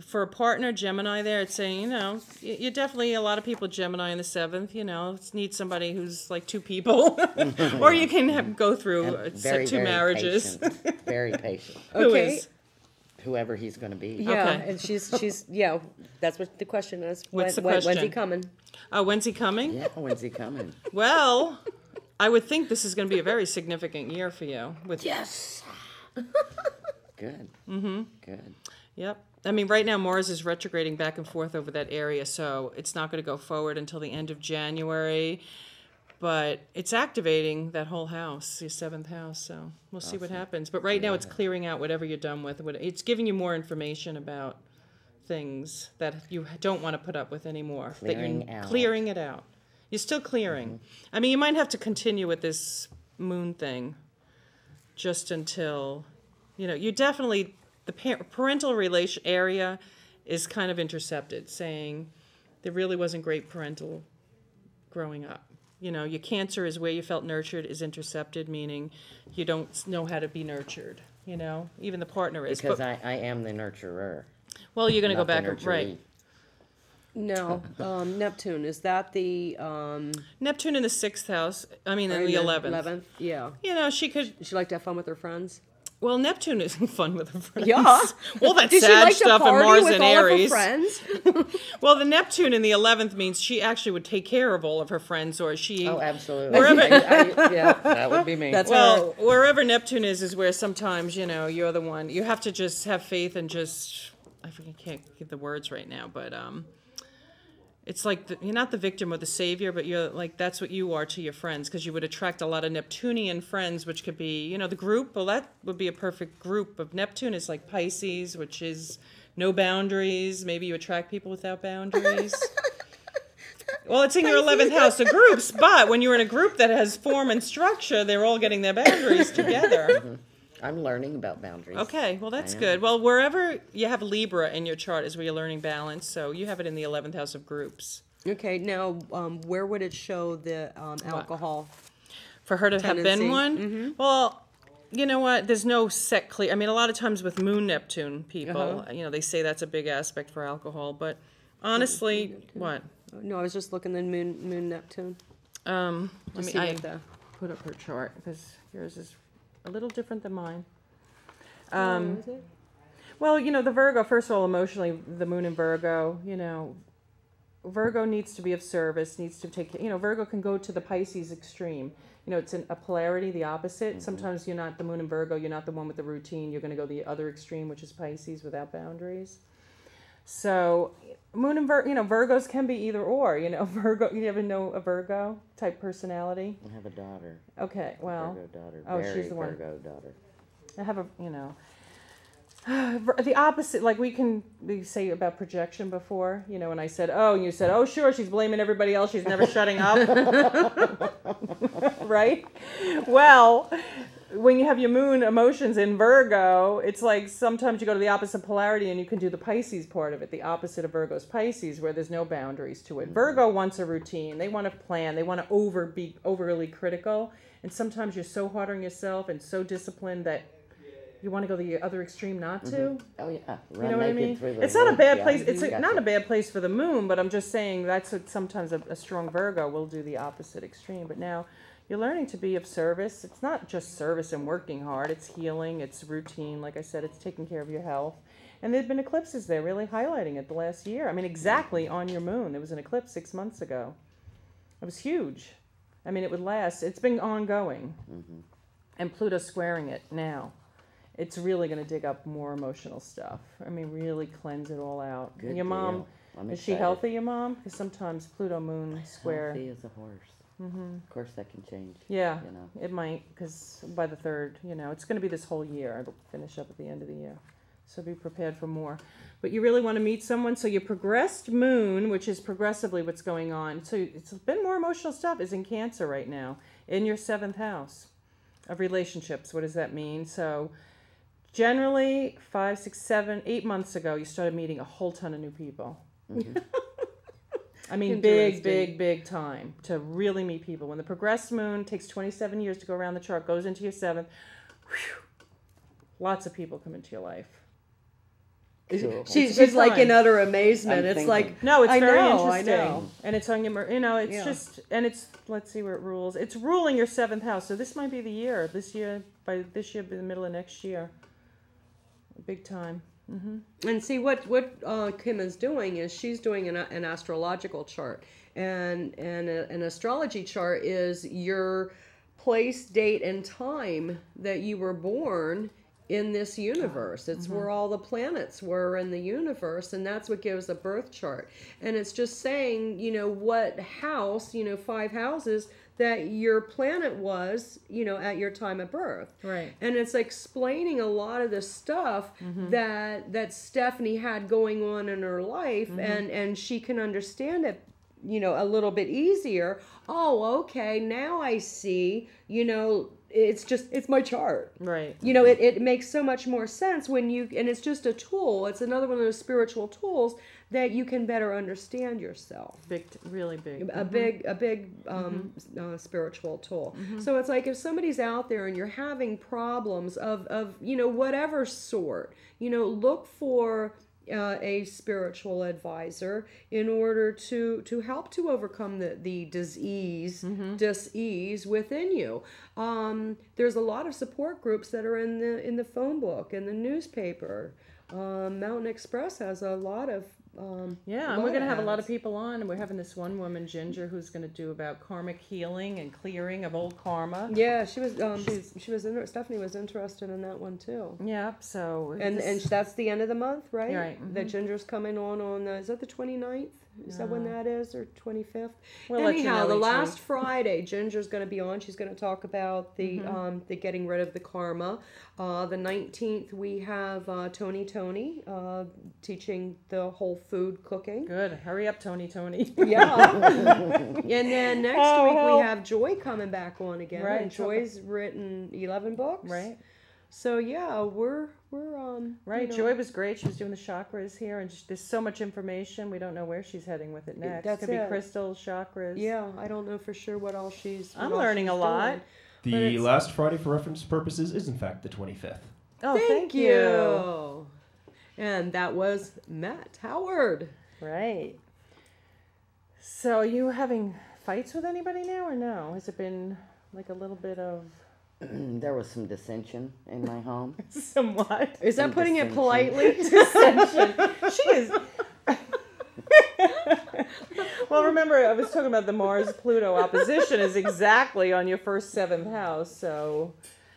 for a partner, Gemini there, it's saying, you definitely, a lot of people, Gemini in the 7th, need somebody who's like two people. Or you can go through two marriages.
Patient. Very patient.
Who is?
Whoever he's going to be.
Yeah,
Okay.
and she's that's what the question is.
What's the
When's he
question?
coming?
Oh, when's he coming?
Yeah, when's he coming?
Well, I would think this is going to be a very significant year for you.
Yes. Good. Good.
Yep. I mean, right now Mars is retrograding back and forth over that area, so it's not going to go forward until the end of January. But it's activating that whole house, your 7th house, so we'll see what happens. But right now it's clearing out whatever you're done with. It's giving you more information about things that you don't want to put up with anymore. Clearing it out. You're still clearing. I mean, you might have to continue with this moon thing just until, you definitely, the parental relation area is kind of intercepted, saying there really wasn't great parental growing up. Your Cancer is where you felt nurtured is intercepted, meaning you don't know how to be nurtured, even the partner is.
Because I am the nurturer.
Well, you're going to go
not the
back,
nurturee.
right.
No, Neptune, is that the
Neptune in the 6th house, in the 11th.
11th, yeah.
She could,
She like to have fun with her friends.
Well, Neptune isn't fun with her friends.
Yeah.
Well, that's
Did she
sad
like
stuff
to
in
party
Mars
with
and
all
Aries.
of her friends?
Well, the Neptune in the 11th means she actually would take care of all of her friends, or she.
Oh, absolutely.
Wherever-
Yeah, that would be me.
That's
Well, wherever Neptune is where sometimes, you're the one. You have to just have faith and just, can't give the words right now, but it's like you're not the victim or the savior, but you're like, that's what you are to your friends, because you would attract a lot of Neptunian friends, which could be, the group. Well, that would be a perfect group of Neptune is like Pisces, which is no boundaries. Maybe you attract people without boundaries. Well, it's in your 11th house of groups, but when you're in a group that has form and structure, they're all getting their boundaries together.
I'm learning about boundaries.
Okay, well, that's good. Well, wherever you have Libra in your chart is where you're learning balance, so you have it in the 11th house of groups.
Okay, now where would it show the alcohol?
For her to have
tendency?
been one? Well, you know what? There's no set clear. I mean, a lot of times with Moon Neptune people, they say that's a big aspect for alcohol, but honestly, what?
No, I was just looking at Moon Neptune.
I
Put
up her chart because yours is a little different than mine.
Is it?
Well, the Virgo, first of all, emotionally, the Moon in Virgo, Virgo needs to be of service, needs to take, Virgo can go to the Pisces extreme. It's a polarity, the opposite. Mm-hmm. Sometimes you're not the Moon in Virgo, you're not the one with the routine, you're going to go the other extreme, which is Pisces without boundaries. So, Moon and Virgos can be either or, Virgo, you ever know a Virgo type personality?
I have a daughter.
Okay, well.
Virgo daughter.
Oh,
Very
she's the one.
Virgo daughter.
I have the opposite, like we say about projection before, and I said, oh, and you said, oh, sure, she's blaming everybody else, she's never shutting up. Right? Well, when you have your moon emotions in Virgo, it's like sometimes you go to the opposite polarity and you can do the Pisces part of it, the opposite of Virgo's Pisces, where there's no boundaries to it. Virgo wants a routine. They want to plan. They want to be overly critical. And sometimes you're so hard on yourself and so disciplined that you want to go the other extreme not to.
Mm-hmm. Oh, yeah.
You know what I mean? It's not a bad place. It's not a bad place for the moon, but I'm just saying that's what sometimes a strong Virgo will do the opposite extreme. But now you're learning to be of service. It's not just service and working hard. It's healing. It's routine. Like I said, it's taking care of your health. And there have been eclipses there really highlighting it the last year. I mean, exactly on your moon. There was an eclipse 6 months ago. It was huge. I mean, it would last. It's been ongoing. Mm-hmm. And Pluto's squaring it now. It's really going to dig up more emotional stuff. I mean, really cleanse it all out.
Good
your mom, is she healthy, your mom? Because sometimes Pluto moon square.
Healthy as a horse. Mm-hmm. Of course, that can change.
Yeah, it might, because by the 3rd, it's going to be this whole year. It'll finish up at the end of the year. So be prepared for more. But you really want to meet someone. So your progressed moon, which is progressively what's going on. So it's been more emotional stuff, is in Cancer right now, in your 7th house of relationships. What does that mean? So generally, 5, 6, 7, 8 months ago, you started meeting a whole ton of new people. Mm-hmm. I mean, big time to really meet people. When the progressed moon takes 27 years to go around the chart, goes into your 7th, lots of people come into your life.
Cool.
She's like in utter amazement.
It's
like,
no, it's very interesting.
I know.
And it's on your, it's just, and it's, let's see where it rules. It's ruling your 7th house. So this might be the year. By the middle of next year. Big time. Mm-hmm.
And see what Kim is doing is she's doing an astrological chart, and an astrology chart is your place, date, and time that you were born in this universe. It's where all the planets were in the universe, and that's what gives a birth chart. And it's just saying, what house, 5 houses that your planet was, at your time of birth.
Right.
And it's explaining a lot of the stuff that Stephanie had going on in her life, and she can understand it, a little bit easier. Oh, okay, now I see, it's my chart.
Right.
It makes so much more sense when and it's just a tool. It's another one of those spiritual tools that you can better understand yourself.
Really big.
A big spiritual tool. So it's like if somebody's out there and you're having problems of whatever sort, look for a spiritual advisor in order to help to overcome the disease within you. There's a lot of support groups that are in the phone book and the newspaper. Mountain Express has a lot of
and we're going to have a lot of people on, and we're having this one woman, Ginger, who's going to do about karmic healing and clearing of old karma.
Yeah, she was. Stephanie was interested in that one too.
Yeah, so
and that's the end of the month, right?
Right.
The Ginger's coming on. Is that the 29th? Is that when that is, or 25th?
We'll
Anyhow,
let you know
the
each
last
week.
Friday, Ginger's going to be on. She's going to talk about the getting rid of the karma. The 19th, we have Tony teaching the whole food cooking.
Good. Hurry up, Tony.
Yeah. And then next week we have Joy coming back on again.
Right.
And Joy's written 11 books.
Right.
So yeah, we're
right. Joy was great. She was doing the chakras here, and there's so much information. We don't know where she's heading with it next.
That's
Could be
it.
crystals, chakras.
Yeah, I don't know for sure what else she's.
I'm learning a lot.
The last Friday for reference purposes is in fact the 25th.
Oh,
thank you. And that was Matt Howard.
Right. So are you having fights with anybody now or no? Has it been like a little bit of...
There was some dissension in my home.
Somewhat.
Is that putting it politely?
Dissension. She is... Well, remember, I was talking about the Mars-Pluto opposition is exactly on your first 7th house. So,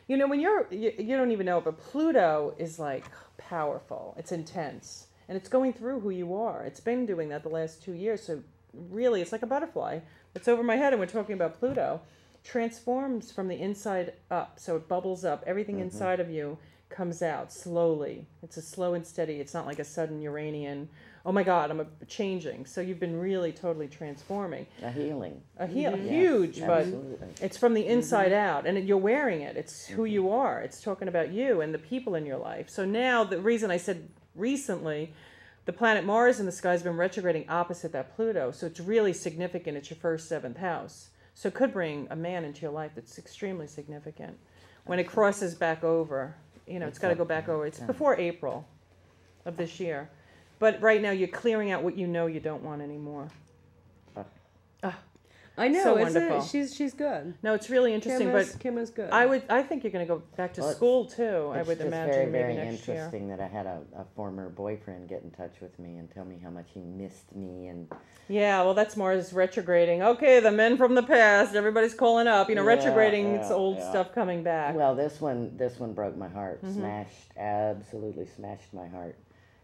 you know, when you don't even know it, but Pluto is like powerful. It's intense. And it's going through who you are. It's been doing that the last 2 years. So really, it's like a butterfly. It's over my head, and we're talking about Pluto. Transforms from the inside up. So it bubbles up. Everything inside of you comes out slowly. It's a slow and steady. It's not like a sudden Uranian, oh my God, I'm changing. So you've been really totally transforming.
A healing.
Huge,
Yes,
but
absolutely.
it's from the inside out, and you're wearing it. It's who you are. It's talking about you and the people in your life. So now the reason I said recently, the planet Mars in the sky has been retrograding opposite that Pluto. So it's really significant. It's your first 7th house. So it could bring a man into your life that's extremely significant. When it crosses back over, you know, it's got to go back over. It's before April of this year. But right now you're clearing out what you know you don't want anymore.
I know,
So
isn't
wonderful.
it? She's good.
No, it's really interesting,
Kim is good.
I think you're going to go back to school too. I would
It's
imagine
very,
maybe
very
next year.
interesting that I had a former boyfriend get in touch with me and tell me how much he missed me and
Yeah, well, that's Mars retrograding. Okay, the men from the past, everybody's calling up. You know, retrograding, it's old stuff coming back.
Well, this one broke my heart. Absolutely smashed my heart,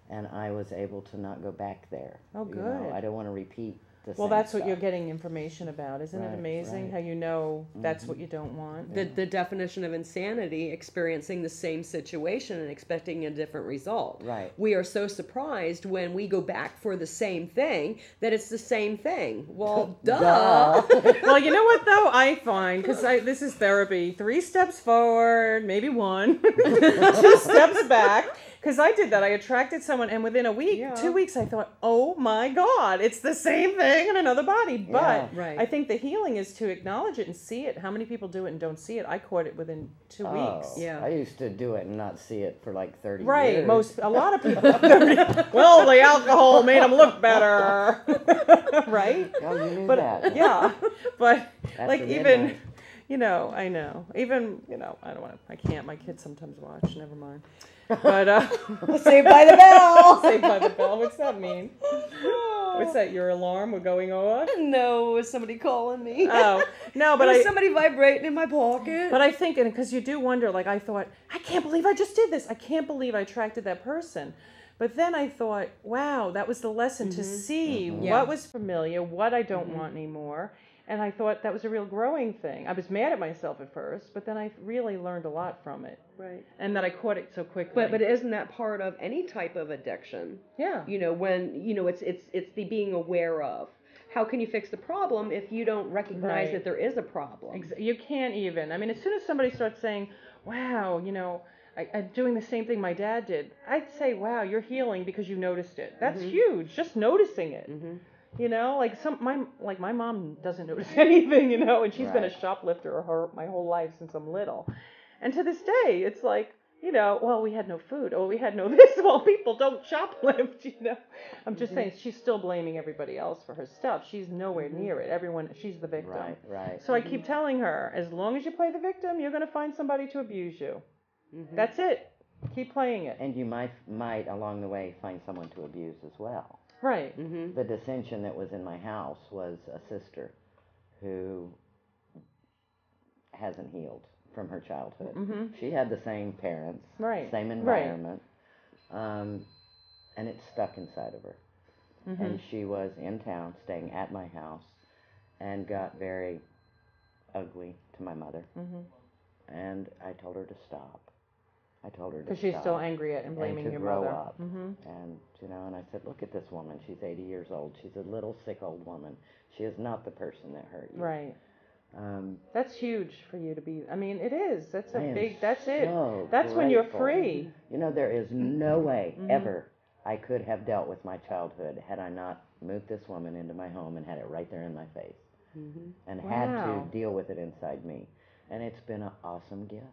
and I was able to not go back there.
Oh,
You
good.
know, I don't want to repeat the
Well,
same
that's what
stuff.
you're getting information about. Isn't it
Right,
amazing
right.
how you know that's what you don't want?
The definition of insanity, experiencing the same situation and expecting a different result.
Right.
We are so surprised when we go back for the same thing that it's the same thing. Well, duh.
Well, you know what, though? I find, because this is therapy, 3 steps forward, maybe 1, 2 steps back. Because I did that. I attracted someone, and within a week, 2 weeks, I thought, oh my God, it's the same thing in another body. But
Right.
I think the healing is to acknowledge it and see it. How many people do it and don't see it? I caught it within 2 weeks.
Yeah.
I used to do it and not see it for like 30
Right,
years.
a lot of people. Well, the alcohol made them look better, right?
Oh, you knew
But
that.
yeah, but
After
like
midnight.
even, you know, I know. Even, you know, I don't want to. I can't. My kids sometimes watch. Never mind. But
Saved by the bell.
Saved by the Bell. What's that mean? What's that? Your alarm? We're going off?
No, it was somebody calling me.
Oh no, but
There was somebody vibrating in my pocket.
But I think, and because you do wonder, like I thought, I can't believe I just did this. I can't believe I attracted that person. But then I thought, wow, that was the lesson to see what was familiar, what I don't want anymore. And I thought that was a real growing thing. I was mad at myself at first, but then I really learned a lot from it.
Right.
And that I caught it so quickly.
But isn't that part of any type of addiction?
yeah.
You know, when it's the being aware of. How can you fix the problem if you don't recognize
Right.
that there is a problem?
You can't even. I mean, as soon as somebody starts saying, wow, you know, I'm doing the same thing my dad did, I'd say, wow, you're healing because you noticed it. That's huge, just noticing it. You know, like my mom doesn't notice anything, you know, and she's been a shoplifter my whole life since I'm little. And to this day, it's like, you know, well, we had no food, or we had no this. Well, people don't shoplift, you know. I'm just saying, she's still blaming everybody else for her stuff. She's nowhere near it. She's the victim.
Right.
So I keep telling her, as long as you play the victim, you're going to find somebody to abuse you. That's it. Keep playing it.
And you might along the way find someone to abuse as well.
Right.
The dissension that was in my house was a sister who hasn't healed from her childhood. She had the same parents, same environment, and it's stuck inside of her. And she was in town, staying at my house, and got very ugly to my mother. And I told her to stop. Because
she's still angry at and blaming your mother.
Grow up. And, you know, and I said, look at this woman. She's 80 years old. She's a little sick old woman. She is not the person that hurt you.
Right. That's huge for you to be. I mean, it is. That's
it.
That's when you're free.
You know, there is no way ever I could have dealt with my childhood had I not moved this woman into my home and had it right there in my face. And had to deal with it inside me. And it's been an awesome gift.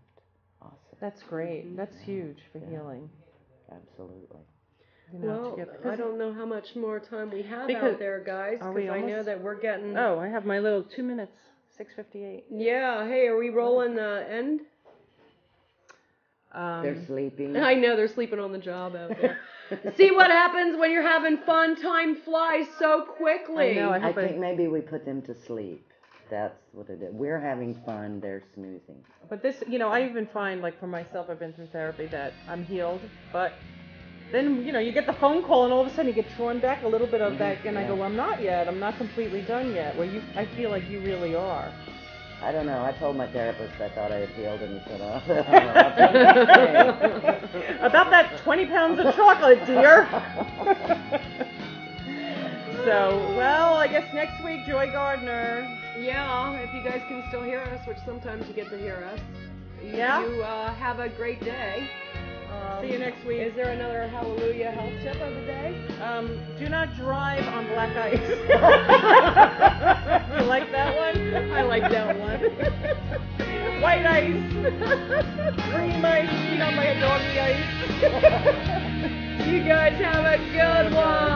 Awesome.
That's great. That's huge for healing.
Absolutely.
You know,
well, I don't know how much more time we have out there, guys, because I know that we're getting...
Oh, I have my little 2 minutes, 6:58.
Yeah, hey, are we rolling the end?
They're sleeping.
I know, they're sleeping on the job out there. See what happens when you're having fun? Time flies so quickly.
I know,
I think maybe we put them to sleep. That's what it is. We're having fun, they're snoozing.
But this, you know, I even find, like for myself, I've been through therapy, that I'm healed, but then, you know, you get the phone call and all of a sudden you get drawn back a little bit of that, and I go, well, I'm not yet. I'm not completely done yet. Well, I feel like you really are.
I don't know. I told my therapist I thought I had healed, and he said,
about that 20 pounds of chocolate, dear. So, well, I guess next week, Joy Gardner.
Yeah, if you guys can still hear us, which sometimes you get to hear us.
Yeah.
You have a great day.
See you next week.
Is there another hallelujah health tip of the day?
Do not drive on black ice. You like that one?
I like that one.
White ice. Cream ice. You know, my doggy ice.
You guys have a good one.